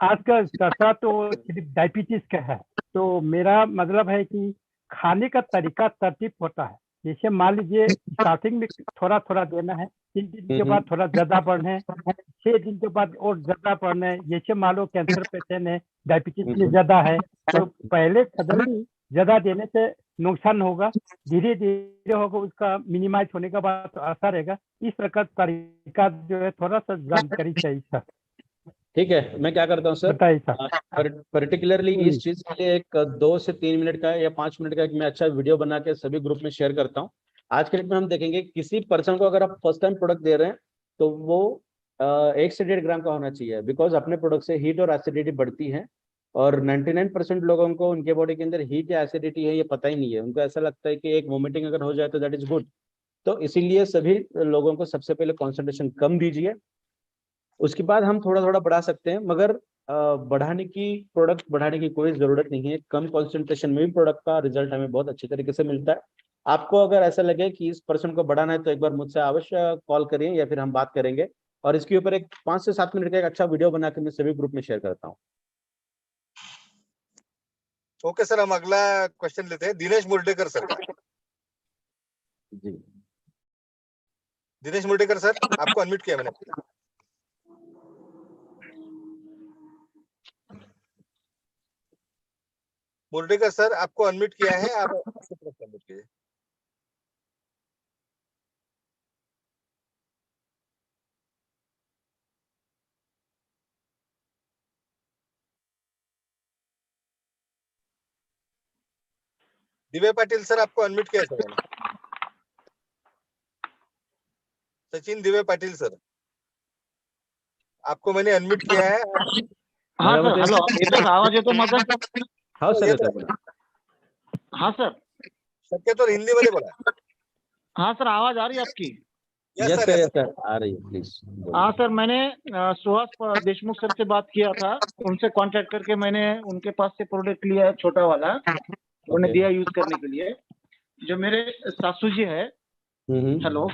आज का चर्चा तो सिर्फ डायबिटीज का है। तो मेरा मतलब है कि खाने का तरीका तरतीब होता है, जैसे मान लीजिए स्टार्टिंग में थोड़ा थोड़ा देना है, 3 दिन के बाद थोड़ा ज्यादा बढ़ना है, 6 दिन के बाद और ज्यादा बढ़ना है। जैसे मान लो कैंसर पेशेंट है, डायबिटीज में ज्यादा है, तो पहले सडनली ज्यादा देने से नुकसान होगा, धीरे धीरे होगा, उसका मिनिमाइज होने के बाद तो असर रहेगा। इस प्रकार तरीका जो है थोड़ा सा जानकारी चाहिए सर। ठीक है, मैं क्या करता हूँ सर, बताइए सर। पर्टिकुलरली इस चीज के लिए एक 2 से 3 मिनट का या 5 मिनट का एक मैं अच्छा वीडियो बना के सभी ग्रुप में शेयर करता हूँ। आज के डेट में हम देखेंगे किसी पर्सन को अगर आप फर्स्ट टाइम प्रोडक्ट दे रहे हैं तो वो 1 से 1.5 ग्राम का होना चाहिए, बिकॉज अपने प्रोडक्ट से हीट और एसिडिटी बढ़ती है। और 99% लोगों को उनके बॉडी के अंदर हीट या एसिडिटी है ये पता ही नहीं है। उनको ऐसा लगता है कि एक वोमिटिंग अगर हो जाए तो दैट इज गुड। तो इसीलिए सभी लोगों को सबसे पहले कॉन्सेंट्रेशन कम दीजिए, उसके बाद हम थोड़ा थोड़ा बढ़ा सकते हैं, मगर प्रोडक्ट बढ़ाने की कोई जरूरत नहीं है। कम कंसंट्रेशन में भी प्रोडक्ट का रिजल्ट हमें बहुत अच्छी तरीके से मिलता है। आपको अगर ऐसा लगे कि इस पर्सन को बढ़ाना है तो एक बार मुझसे अवश्य कॉल करिए या फिर हम बात करेंगे, और इसके ऊपर एक 5 से 7 मिनट का एक अच्छा वीडियो बना के मैं सभी ग्रुप में शेयर करता हूँ। ओके सर, हम अगला क्वेश्चन लेते हैं दिनेश मुर्डेकर सर का। जी दिनेश मुर्डेकर सर, आपको अनम्यूट किया मैंने। मुर्डेकर सर, आपको अनम्यूट किया है, आप अपनी तरफ से अनम्यूट कीजिए। दिव्य पाटिल सर, आपको अनम्यूट किया है सर मैंने। सचिन दिव्य पाटिल सर, आपको मैंने अनम्यूट किया है। हाँ सर, बताइए। हॅलो, येतो का आवाज येतो माझा? हाँ सर, येतो येतो बोला. हाँ सर. शक्यतो हिंदी मध्ये बोला। हाँ सर, आवाज आ रही है आपकी? यस सर, यस सर, आ रही है, प्लीज. हाँ सर, मैंने सुहास देशमुख सर से बात किया था, उनसे कांटेक्ट करके मैंने उनके पास से प्रोडक्ट लिया है, छोटा वाला, उन्हें दिया यूज करने के लिए। जो मेरे सासू जी है, हेलो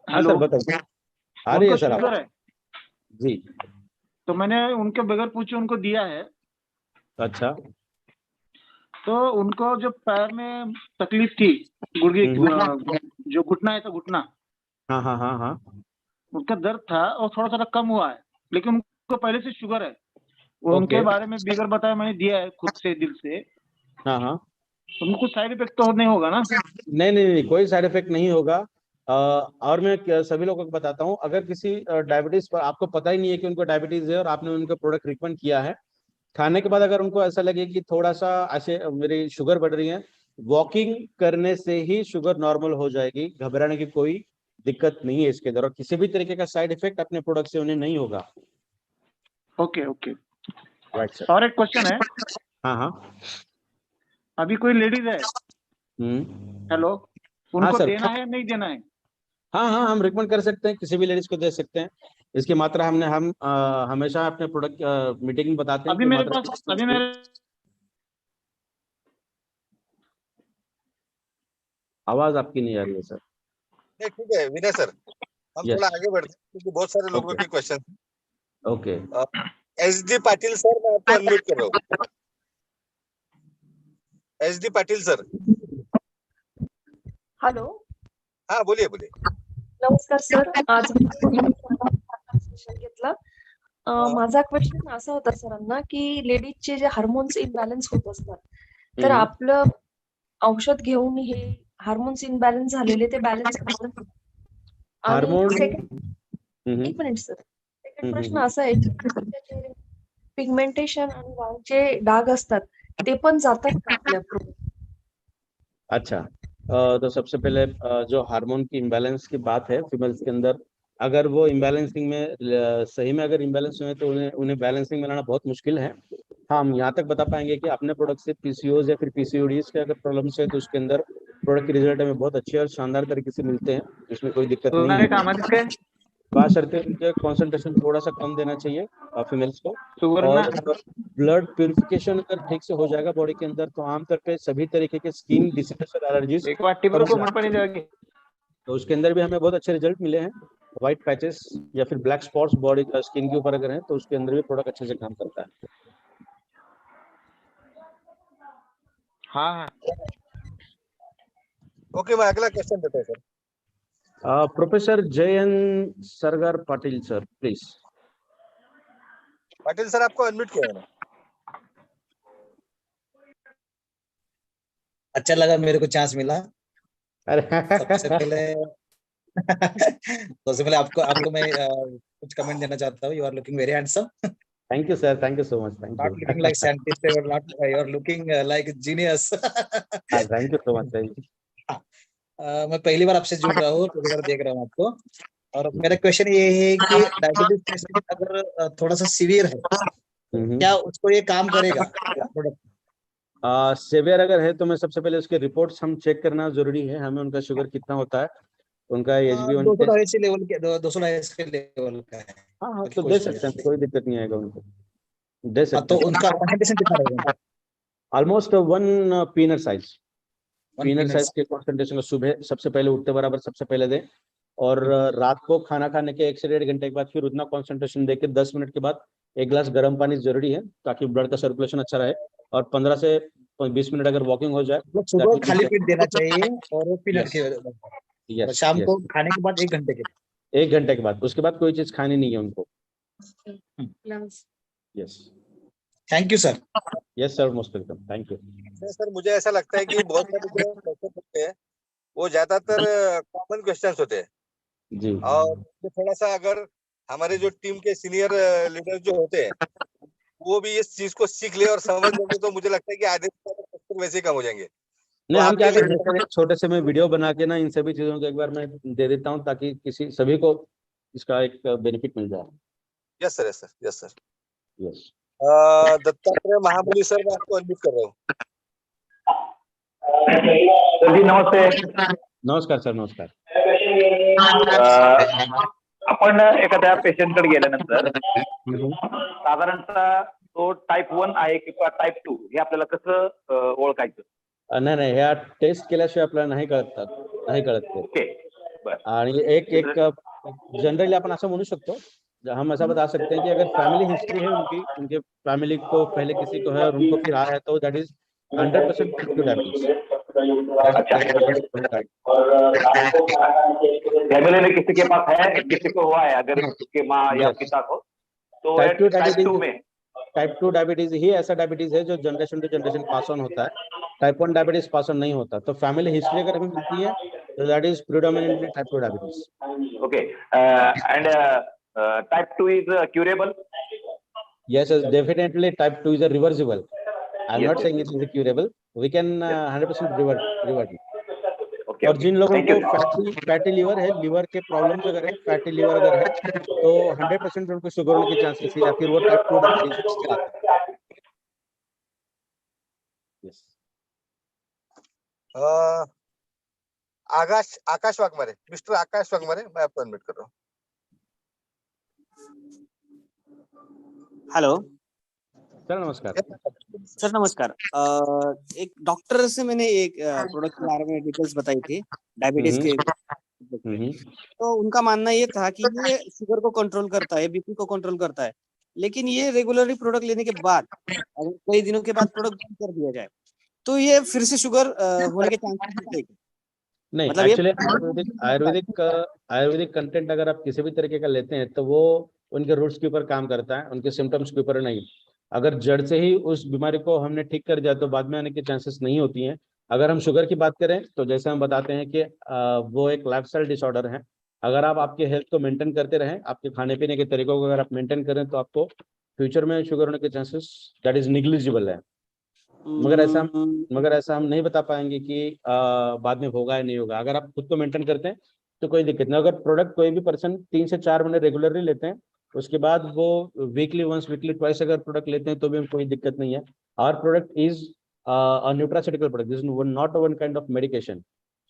हाँ सर, बताइए. आ रही है उनको सर शुगर आवाज. है, जी. तो मैंने उनके बगैर पूछे उनको दिया है। अच्छा. तो उनको जो पैर में तकलीफ थी, गुड़गी जो घुटना है, तो घुटना, हाँ हाँ हाँ हाँ. उनका दर्द था और थोड़ा थोड़ा कम हुआ है, लेकिन उनको पहले से शुगर है। वो उनके Okay. बारे में बिगर बताया मैंने दिया है खुद से, दिल से। हाँ हाँ. उनको कुछ साइड इफेक्ट तो नहीं होगा ना? नहीं नहीं नहीं, कोई साइड इफेक्ट नहीं होगा. और मैं सभी लोगों को बताता हूँ, अगर किसी डायबिटीज पर आपको पता ही नहीं है कि उनको डायबिटीज है और आपने उनको प्रोडक्ट रिकमेंड किया है, खाने के बाद अगर उनको ऐसा लगे कि थोड़ा सा ऐसे मेरी शुगर बढ़ रही है, वॉकिंग करने से ही शुगर नॉर्मल हो जाएगी, घबराने की कोई दिक्कत नहीं है इसके अंदर, और किसी भी तरीके का साइड इफेक्ट अपने प्रोडक्ट से उन्हें नहीं होगा. Okay okay. Right sir. और एक क्वेश्चन है, हाँ हाँ. अभी कोई लेडीज है, हेलो, हाँ उनको सर. देना है नहीं देना है? हाँ हाँ, हम रिकमेंड कर सकते हैं, किसी भी लेडीज को दे सकते हैं. इसकी मात्रा हम हमेशा अपने प्रोडक्ट मीटिंग में बताते हैं अभी कि मेरे मात्रा पास, अभी मेरे आवाज आपकी नहीं आ रही है सर. नहीं, ठीक है विनय सर, हम Yes. थोड़ा आगे बढ़ते हैं क्योंकि बहुत सारे लोगों Okay. के question. Okay. SD Patil sir, मैं आपको अनम्यूट कर रहा हूँ। एसडी पाटिल सर, हॅलो, हाँ बोलिए बोलिए. नमस्कार सर. आज सेशन घेतला. माझा क्वेश्चन असा होता सरांना की लेडीजचे जे हार्मोन्स इम्बॅलन्स होत असतात, तर आपलं औषध घेऊन हे हार्मोन्स इम्बॅलन्स झालेले ते बॅलन्स करतात. हार्मोन. एक मिनिट सर. सेकंड प्रश्न असा आहे की पिगमेंटेशन आणि वाळचे डाग असतात ते पण जातात का आपल्या प्रोडक्ट? अच्छा. तो सबसे पहले जो हार्मोन की इम्बैलेंस की बात है फीमेल्स के अंदर, अगर वो इम्बैलेंसिंग में सही में अगर इम्बैलेंस हुए तो उन्हें बैलेंसिंग में लाना बहुत मुश्किल है. हाँ, हम यहाँ तक बता पाएंगे कि अपने प्रोडक्ट से पीसीओज या फिर पीसीओडीज के अगर प्रॉब्लम्स है तो उसके अंदर प्रोडक्ट के रिजल्ट हमें बहुत अच्छे और शानदार तरीके से मिलते हैं, इसमें कोई दिक्कत नहीं है. कामात काय बाशर्ते उनके कॉन्सेंट्रेशन थोड़ा सा कम देना चाहिए फीमेल्स को. शुगर ना? और ब्लड प्यूरिफिकेशन अगर ठीक से हो जाएगा बॉडी के अंदर तो आमतौर पे सभी तरीके के स्किन डिसीजेस और एलर्जीज एक वाटी पर कोमट पाणी द्यावं. तो उसके अंदर भी हमें बहुत अच्छे रिजल्ट मिले हैं. व्हाइट पैचेस या फिर ब्लैक स्पॉट्स बॉडी स्किन के ऊपर अगर है तो उसके अंदर भी प्रोडक्ट अच्छे से काम करता है. हाँ हाँ. ओके, मैं अगला क्वेश्चन देता हूँ sir. Professor Jayant Sargar Patil sir, please. Patil sir, आपको अनम्यूट किया मैंने। अच्छा लगा, मेरे को चांस मिला। अरे सबसे पहले सबसे पहले आपको मैं कुछ कमेंट देना चाहता हूँ। You are looking very handsome. Thank you sir, thank you so much, thank not looking like scientist, you are looking like genius. Thank you so much, thank you. मैं पहली बार आपसे जुड़ रहा हूँ, पहली बार देख रहा हूँ आपको। और मेरा क्वेश्चन ये है कि डायबिटीज पेशेंट अगर थोड़ा सा सीवियर है, क्या उसको ये काम करेगा प्रोडक्ट? सेवियर अगर है तो मैं सबसे पहले उसके रिपोर्ट्स हम चेक करना जरूरी है, हमें उनका शुगर कितना होता है, उनका HbA1 टेस्ट। 200 लेवल के 200 के लेवल का है। हाँ हाँ, तो दे सकते हैं, कोई दिक्कत नहीं आएगा उनको, दे सकते तो हैं। उनका कंसंट्रेशन कितना रहेगा? Almost 1 peanut size, peanut peanut size के कॉन्सेंट्रेशन को सुबह सबसे पहले उठते बराबर सबसे पहले दें, और रात को खाना खाने के 1 से 1.5 घंटे के बाद फिर उतना कॉन्सेंट्रेशन देके 10 मिनट के बाद 1 गिलास गर्म पानी जरूरी है, ताकि ब्लड का सर्कुलेशन अच्छा रहे। और 15 से 20 मिनट अगर वॉकिंग हो जाए, मतलब सुबह खाली पेट देना चाहिए, और पीनट यस के यस शाम यस, को खाने के बाद 1 घंटे के 1 घंटे के बाद, उसके बाद कोई चीज खानी नहीं है उनको। Yes thank you sir. Yes sir, most welcome, thank you. Sir, मुझे ऐसा लगता है कि बहुत सारे जो क्वेश्चन होते हैं वो ज्यादातर कॉमन क्वेश्चंस होते हैं, जी और थोड़ा सा अगर हमारे जो टीम के सीनियर लीडर जो होते हैं वो भी इस चीज को सीख ले और समझ लेंगे, तो मुझे लगता है कि आधे से ज्यादा क्वेश्चन वैसे ही कम हो जाएंगे। तो नहीं, हम क्या आपके लिए करते हैं, छोटे से मैं वीडियो बना के ना इन सभी चीजों को एक बार मैं दे देता हूँ, ताकि किसी सभी को इसका एक बेनिफिट मिल जाए। Yes sir, yes sir, yes sir. Yes Dattatreya Mahabali sir, मैं आपको अनम्यूट कर रहा हूँ। सर जी नमस्ते। नमस्कार सर, नमस्कार। आपण एखाद्या पेशंटकडे गेल्यानंतर साधारणतः तो टाइप 1 आहे किंवा टाइप 2 हे आपल्याला कसं ओळखायचं? नाही नाही, ह्या टेस्ट केल्याशिवाय आपल्याला नाही कळत ते. ओके, बरं. आणि एक जनरली आपण असं म्हणू शकतो, हम ऐसा बता सकते हैं कि अगर फैमिली हिस्ट्री है उनकी, उनके फैमिली को पहले किसी को है और उनको फिर आया है, तो दैट इज 100% डायबिटीज। फैमिली में किसी के पास है, किसी को हुआ है, अगर उसके माँ या पिता को, तो टाइप 2 टाइप 2 में टाइप 2 डायबिटीज ही ऐसा डायबिटीज है जो generation to generation pass on होता है। टाइप 1 डायबिटीज पास ऑन नहीं होता। तो फैमिली हिस्ट्री अगर हमें मिलती है तो that is predominantly type 2 diabetes. Okay, and type 2 is curable? Yes, definitely type 2 is a reversible. I'm Yes, not yes, saying it is a curable. We can 100% revert it. Okay, और जिन लोगों thank को you. Fatty liver है, liver के problem अगर है, fatty liver अगर है, तो 100% उनको शुगर होने के चांसेस है, या फिर वो टाइप 2 डायबिटीज कहलाता है। Yes. आकाश वाघमारे, मिस्टर आकाश वाघमारे, मैं आपको अनम्यूट कर रहा हूँ। हेलो सर नमस्कार। सर, नमस्कार। एक डॉक्टर से मैंने एक प्रोडक्ट के बारे में डिटेल्स बताई थी, डायबिटीज के। तो उनका मानना ये था कि ये शुगर को कंट्रोल करता है, बीपी को कंट्रोल करता है, लेकिन ये रेगुलरली प्रोडक्ट लेने के बाद अगर कई दिनों के बाद प्रोडक्ट बंद कर दिया जाए तो ये फिर से शुगर होने के चांसेस होते हैं? नहीं, मतलब एक्चुअली आयुर्वेदिक कंटेंट अगर आप किसी भी तरीके का लेते हैं तो वो उनके रूट्स के ऊपर काम करता है, उनके सिम्टम्स के ऊपर नहीं। अगर जड़ से ही उस बीमारी को हमने ठीक कर दिया तो बाद में आने की चांसेस नहीं होती हैं। अगर हम शुगर की बात करें तो जैसे हम बताते हैं कि वो एक लाइफस्टाइल डिसऑर्डर है। अगर आप आपके हेल्थ को मेंटेन करते रहें, आपके खाने पीने के तरीकों को अगर आप मेंटेन करें, तो आपको फ्यूचर में शुगर होने के चांसेस दैट इज निग्लिजिबल है। मगर ऐसा हम नहीं बता पाएंगे कि बाद में होगा या नहीं होगा। अगर आप खुद को मेंटेन करते हैं तो कोई दिक्कत नहीं। अगर प्रोडक्ट कोई भी पर्सन 3 से 4 महीने रेगुलरली लेते हैं, उसके बाद वो वीकली वंस, वीकली ट्वाइस अगर प्रोडक्ट लेते हैं तो भी कोई दिक्कत नहीं है। Our product is a nutraceutical product, this is not one kind of medication.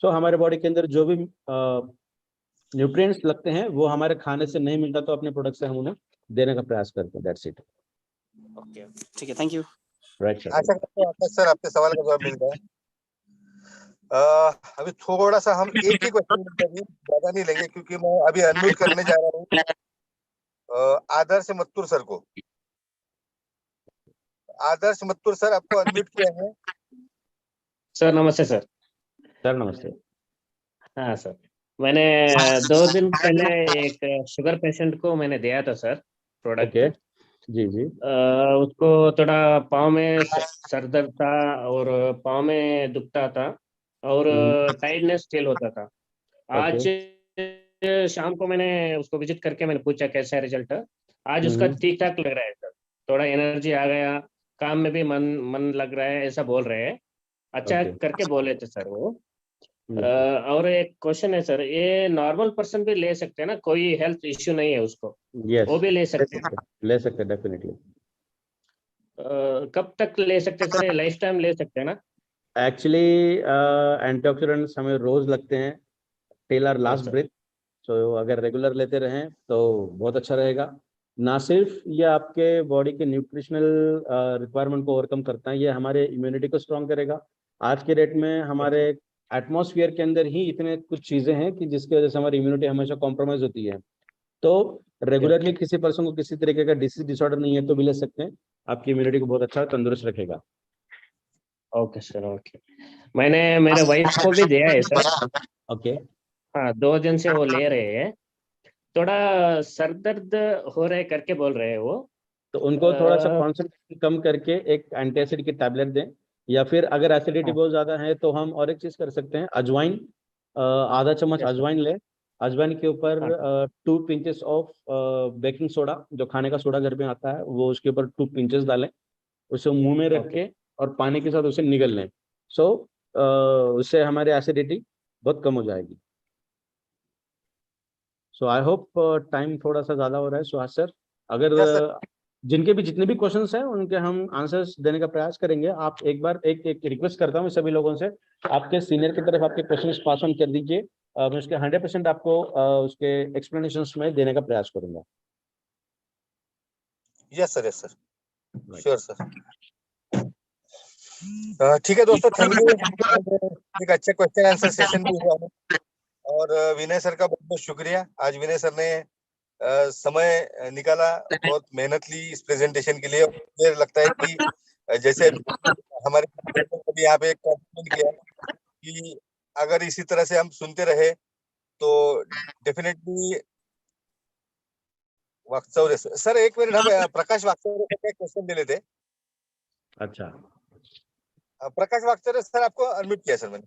So हमारे बॉडी के अंदर जो भी न्यूट्रिएंट्स लगते हैं वो हमारे खाने से नहीं मिलता, तो अपने प्रोडक्ट से हम उन्हें देने का प्रयास करते हैं। That's it. ओके, ठीक है, थैंक यू। Right sir. आशा करता हूँ आकाश सर आपके सवाल का जवाब मिल गया। अभी थोड़ा सा हम एक ही क्वेश्चन ज्यादा नहीं लेंगे, क्योंकि मैं अभी अनम्यूट करने जा रहा हूँ आदर्श मत्तूर सर को। आदर्श मत्तूर सर, आपको अनम्यूट किया है। सर नमस्ते सर। सर नमस्ते। हाँ सर, मैंने 2 दिन पहले एक शुगर पेशेंट को मैंने दिया था सर प्रोडक्ट। ओके, जी जी। उसको थोड़ा पाँव में सर दर्द था और पाँव में दुखता था और टाइटनेस फील होता था। आज शाम को मैंने उसको विजिट करके मैंने पूछा कैसा है रिजल्ट। आज उसका ठीक ठाक लग रहा है सर, थोड़ा एनर्जी आ गया, काम में भी मन मन लग रहा है, ऐसा बोल रहे हैं। अच्छा ओके। करके बोले थे सर वो। और एक क्वेश्चन है सर, ये नॉर्मल पर्सन भी ले सकते हैं ना, कोई हेल्थ इश्यू नहीं है उसको, यस, वो भी ले सकते हैं? ले सकते डेफिनेटली। कब तक ले सकते हैं सर, ये लाइफ टाइम ले सकते हैं ना? एक्चुअली एंटीऑक्सीडेंट्स हमें रोज लगते हैं टिल आवर लास्ट अच्छा। ब्रेथ। सो अगर रेगुलर लेते रहें तो बहुत अच्छा रहेगा। ना सिर्फ ये आपके बॉडी के न्यूट्रिशनल रिक्वायरमेंट को ओवरकम करता है, ये हमारे इम्यूनिटी को स्ट्रॉन्ग करेगा। आज के डेट में हमारे एटमॉस्फेयर के अंदर ही इतने कुछ चीजें हैं कि जिसकी वजह से हमारी इम्यूनिटी हमेशा कॉम्प्रोमाइज होती है। तो रेगुलरली किसी पर्सन को किसी तरीके का डिसीज डिसऑर्डर नहीं है तो भी ले सकते हैं, आपकी इम्यूनिटी को बहुत अच्छा तंदुरुस्त रखेगा। Okay sir, okay. मैंने मेरे वाइफ को भी दिया है सर। ओके। हाँ, 2 दिन से वो ले रहे हैं, थोड़ा सर दर्द हो रहा है करके बोल रहे हैं वो। तो उनको थोड़ा सा कॉन्सेंट्रेशन कम करके एक एंटासिड की टैबलेट दें, या फिर अगर एसिडिटी बहुत ज्यादा है तो हम और एक चीज कर सकते हैं, अजवाइन, आधा चम्मच अजवाइन ले। अजवाइन के ऊपर 2 पिंचेस ऑफ बेकिंग सोडा, जो खाने का सोडा घर में आता है, वो उसके ऊपर 2 पिंचेस डालें, उसे मुंह में रख के और पानी के साथ उसे निगल लें। सो उससे हमारी एसिडिटी बहुत कम हो जाएगी। सो आई होप टाइम थोड़ा सा ज्यादा हो रहा है सुहास सर, अगर Yes, sir. जिनके भी जितने भी क्वेश्चंस हैं उनके हम आंसर्स देने का प्रयास करेंगे। आप एक बार एक रिक्वेस्ट करता हूँ सभी लोगों से, आपके सीनियर की तरफ आपके क्वेश्चंस पास ऑन कर दीजिए। मैं उसके 100% आपको उसके एक्सप्लेनेशंस में देने का प्रयास करूंगा। Yes, sir. Yes, sir. Sure, sir. ठीक है दोस्तों, थैंक यू। एक अच्छा क्वेश्चन आंसर सेशन भी हुआ है और विनय सर का बहुत बहुत शुक्रिया। आज विनय सर ने समय निकाला बहुत मेहनतली इस प्रेजेंटेशन के लिए। मुझे लगता है कि जैसे हमारे कभी यहाँ पे कॉम्प्लीमेंट किया कि अगर इसी तरह से हम सुनते रहे तो डेफिनेटली। वाकचौरे सर, एक मिनट, हम प्रकाश वाकचौरे का क्वेश्चन ले लेते। अच्छा, प्रकाश वाकचौरे सर, आपको अनम्यूट किया सर मैंने।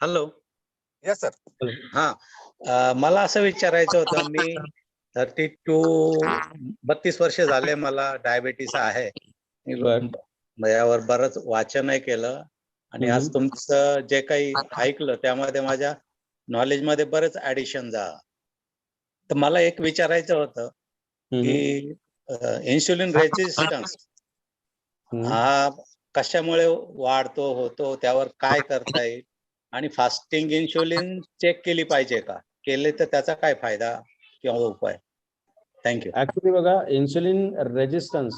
Hello, yes sir. हा, मला असं विचारायचं होतं, मी 32 वर्ष झाले मला डायबिटीस आहे. मी यावर बरंच वाचनही केलं आणि आज तुमचं जे काही ऐकलं त्यामध्ये माझ्या नॉलेज मध्ये बरेच ऍडिशन झालं. तर मला एक विचारायचं होतं की इन्सुलिन रेजिस्टन्स हा कशामुळे वाढतो होतो, त्यावर काय करता येईल आणि फास्टिंग इन्सुलिन चेक केली पाहिजे का, केले तर त्याचा काय फायदा किंवा उपाय? थँक्यू. ऍक्च्युली बघा, इन्सुलिन रेजिस्टन्स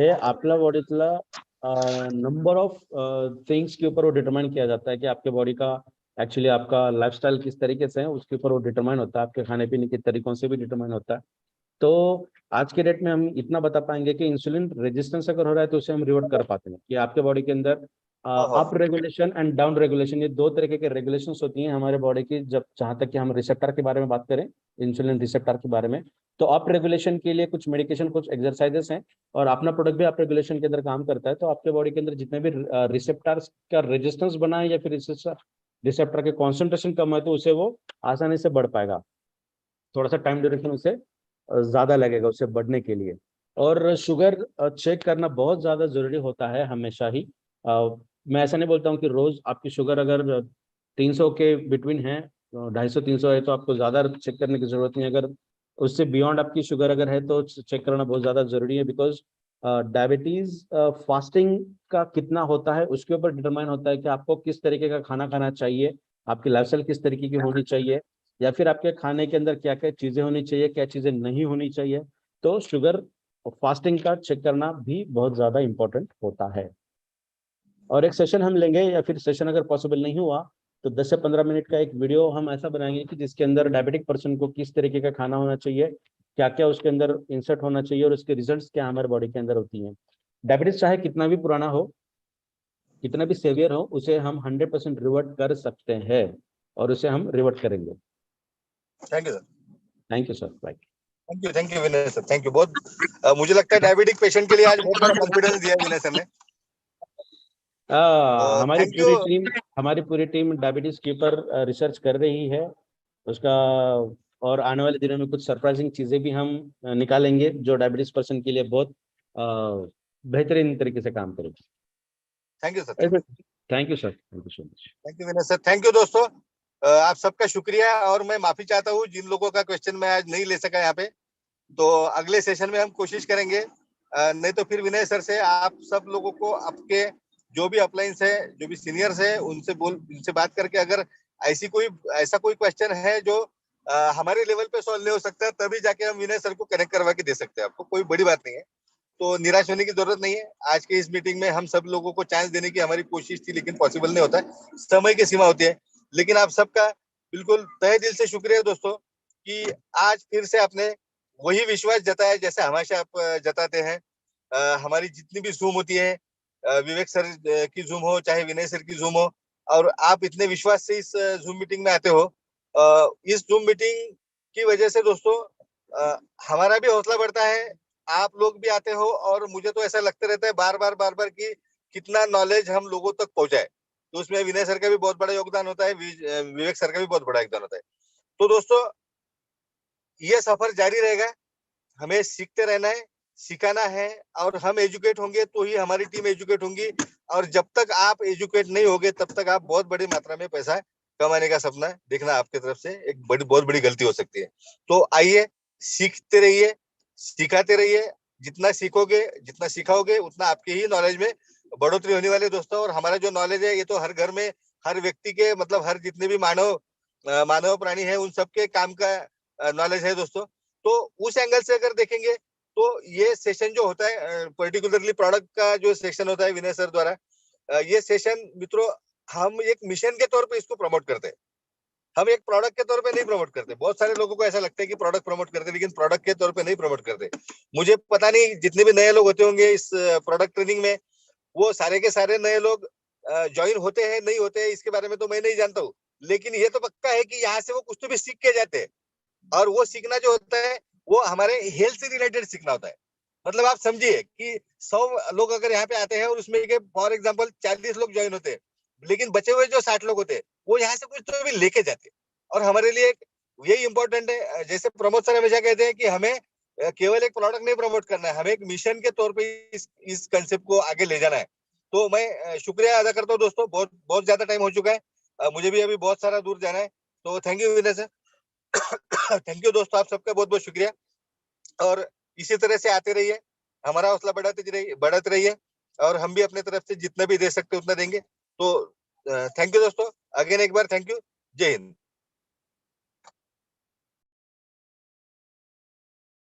हे आपल्या बॉडीतला नंबर ऑफ थिंग्स के ऊपर वो डिटरमाइन किया जाता है कि आपके बॉडी का एक्चुअली आपका लाइफस्टाइल किस तरीके से है उसके ऊपर वो डिटरमाइन होता है, आपके खाने पीने के तरीकों से भी डिटरमाइन होता है। तो आज के डेट में हम इतना बता पाएंगे कि इंसुलिन रेजिस्टेंस अगर हो रहा है तो उसे हम रिवर्ट कर पाते हैं कि आपके बॉडी के अंदर up regulation and down regulation, ये 2 तरीके के रेगुलेशंस होती हैं हमारे बॉडी की। जब जहाँ तक कि हम रिसेप्टर के बारे में बात करें, इंसुलिन रिसेप्टर के बारे में, तो अप रेगुलेशन के लिए कुछ मेडिकेशन, कुछ एक्सरसाइजेस हैं और अपना प्रोडक्ट भी अप रेगुलेशन के अंदर काम करता है। तो आपके बॉडी के अंदर जितने भी रिसेप्टर्स का रेजिस्टेंस बना है या फिर रिसेप्टर के कॉन्सेंट्रेशन कम है तो उसे वो आसानी से बढ़ पाएगा। थोड़ा सा टाइम ड्यूरेशन उसे ज्यादा लगेगा उसे बढ़ने के लिए। और शुगर चेक करना बहुत ज्यादा जरूरी होता है हमेशा ही। मैं ऐसा नहीं बोलता हूँ कि रोज आपकी शुगर अगर 300 के बिटवीन है, 250-300 है तो आपको ज्यादा चेक करने की जरूरत नहीं है। अगर उससे बियॉन्ड आपकी शुगर अगर है तो चेक करना बहुत ज्यादा जरूरी है, बिकॉज डायबिटीज फास्टिंग का कितना होता है उसके ऊपर डिटरमाइन होता है कि आपको किस तरीके का खाना खाना चाहिए, आपकी लाइफस्टाइल किस तरीके की होनी चाहिए, या फिर आपके खाने के अंदर क्या क्या चीजें होनी चाहिए, क्या चीजें नहीं होनी चाहिए। तो शुगर फास्टिंग का चेक करना भी बहुत ज्यादा इंपॉर्टेंट होता है। और एक सेशन हम लेंगे, या फिर सेशन अगर पॉसिबल नहीं हुआ तो 10 से 15 मिनट का एक वीडियो हम ऐसा बनाएंगे कि जिसके अंदर डायबिटिक पर्सन को किस तरीके का खाना होना चाहिए, क्या क्या उसके अंदर इंसर्ट होना चाहिए और उसके रिजल्ट्स क्या हमारे बॉडी के अंदर होती हैं। डायबिटीज चाहे कितना भी पुराना हो, कितना भी सेवियर हो उसे हम 100% रिवर्ट कर सकते हैं और उसे हम रिवर्ट करेंगे। Thank you sir. Thank you sir, bye. Thank you Vinay sir, thank you बहुत। मुझे लगता है डायबिटिक पेशेंट के लिए आज बहुत बड़ा कॉन्फिडेंस दिया विनय सर ने। हमारी पूरी टीम डायबिटीज के ऊपर रिसर्च कर रही है उसका, और आने वाले दिनों में कुछ सरप्राइजिंग चीजें भी हम निकालेंगे जो डायबिटीज पर्सन के लिए बहुत बेहतरीन तरीके से काम करेगी। Thank you sir. Thank you sir, thank you so much. Thank you Vinay sir, thank you दोस्तों। आप सबका शुक्रिया, और मैं माफी चाहता हूँ जिन लोगों का क्वेश्चन मैं आज नहीं ले सका यहाँ पे। तो अगले सेशन में हम कोशिश करेंगे, नहीं तो फिर विनय सर से आप सब लोगों को आपके जो भी अपलाइंस है, जो भी सीनियर्स है, उनसे बात करके अगर ऐसा कोई क्वेश्चन है जो हमारे लेवल पे सॉल्व नहीं हो सकता, तभी जाके हम विनय सर को कनेक्ट करवा के दे सकते हैं आपको। कोई बड़ी बात नहीं है, तो निराश होने की जरूरत नहीं है। आज के इस मीटिंग में हम सब लोगों को चांस देने की हमारी कोशिश थी, लेकिन पॉसिबल नहीं होता है, समय की सीमा होती है। लेकिन आप सबका बिल्कुल तहे दिल से शुक्रिया दोस्तों कि आज फिर से आपने वही विश्वास जताया जैसे हमेशा आप जताते हैं। हमारी जितनी भी जूम होती है, विवेक सर की जूम हो चाहे विनय सर की जूम हो, और आप इतने विश्वास से इस जूम मीटिंग में आते हो। इस जूम मीटिंग की वजह से दोस्तों हमारा भी हौसला बढ़ता है, आप लोग भी आते हो, और मुझे तो ऐसा लगता रहता है बार बार कि कितना नॉलेज हम लोगों तक पहुंचाए। तो उसमें विनय सर का भी बहुत बड़ा योगदान होता है, विवेक सर का भी बहुत बड़ा योगदान होता है। तो दोस्तों ये सफर जारी रहेगा, हमें सीखते रहना है, सिखाना है, और हम एजुकेट होंगे तो ही हमारी टीम एजुकेट होंगी। और जब तक आप एजुकेट नहीं होगे तब तक आप बहुत बड़ी मात्रा में पैसा कमाने का सपना देखना आपकी तरफ से एक बहुत बड़ी गलती हो सकती है। तो आइए, सीखते रहिए, सिखाते रहिए। जितना सीखोगे, जितना सिखाओगे, उतना आपके ही नॉलेज में बढ़ोतरी होने वाली है दोस्तों। और हमारा जो नॉलेज है ये तो हर घर में, हर व्यक्ति के, मतलब हर जितने भी मानव प्राणी है उन सबके काम का नॉलेज है दोस्तों। तो उस एंगल से अगर देखेंगे तो ये सेशन जो होता है, पर्टिकुलरली प्रोडक्ट का जो सेशन होता है विनय सर द्वारा, ये सेशन मित्रों हम एक मिशन के तौर पे इसको प्रमोट करते हैं। हम एक प्रोडक्ट के तौर पे नहीं प्रमोट करते। बहुत सारे लोगों को ऐसा लगता है कि प्रोडक्ट प्रमोट करते, लेकिन प्रोडक्ट के तौर पे नहीं प्रमोट करते। मुझे पता नहीं जितने भी नए लोग होते होंगे इस प्रोडक्ट ट्रेनिंग में, वो सारे के सारे नए लोग ज्वाइन होते हैं नहीं होते हैं इसके बारे में तो मैं नहीं जानता हूँ, लेकिन ये तो पक्का है कि यहाँ से वो कुछ तो भी सीख के जाते हैं। और वो सीखना जो होता है वो हमारे हेल्थ से रिलेटेड सीखना होता है। मतलब आप समझिए कि 100 लोग अगर यहाँ पे आते हैं और उसमें के फॉर एग्जांपल 40 लोग ज्वाइन होते हैं, लेकिन बचे हुए जो 60 लोग होते हैं वो यहाँ से कुछ तो भी लेके जाते हैं। और हमारे लिए यही इंपॉर्टेंट है। जैसे प्रमोद सर हमेशा कहते हैं कि हमें केवल एक प्रोडक्ट नहीं प्रमोट करना है, हमें एक मिशन के तौर पे इस कंसेप्ट को आगे ले जाना है। तो मैं शुक्रिया अदा करता हूँ दोस्तों, बहुत बहुत ज्यादा टाइम हो चुका है, मुझे भी अभी बहुत सारा दूर जाना है। तो thank you Vinay sir. Thank you दोस्तों, आप सबका बहुत बहुत शुक्रिया, और इसी तरह से आते रहिए, हमारा हौसला बढ़ाते रहिए, और हम भी अपने तरफ से जितना भी दे सकते उतना देंगे। तो थैंक यू दोस्तों, अगेन एक बार थैंक यू। जय हिंद।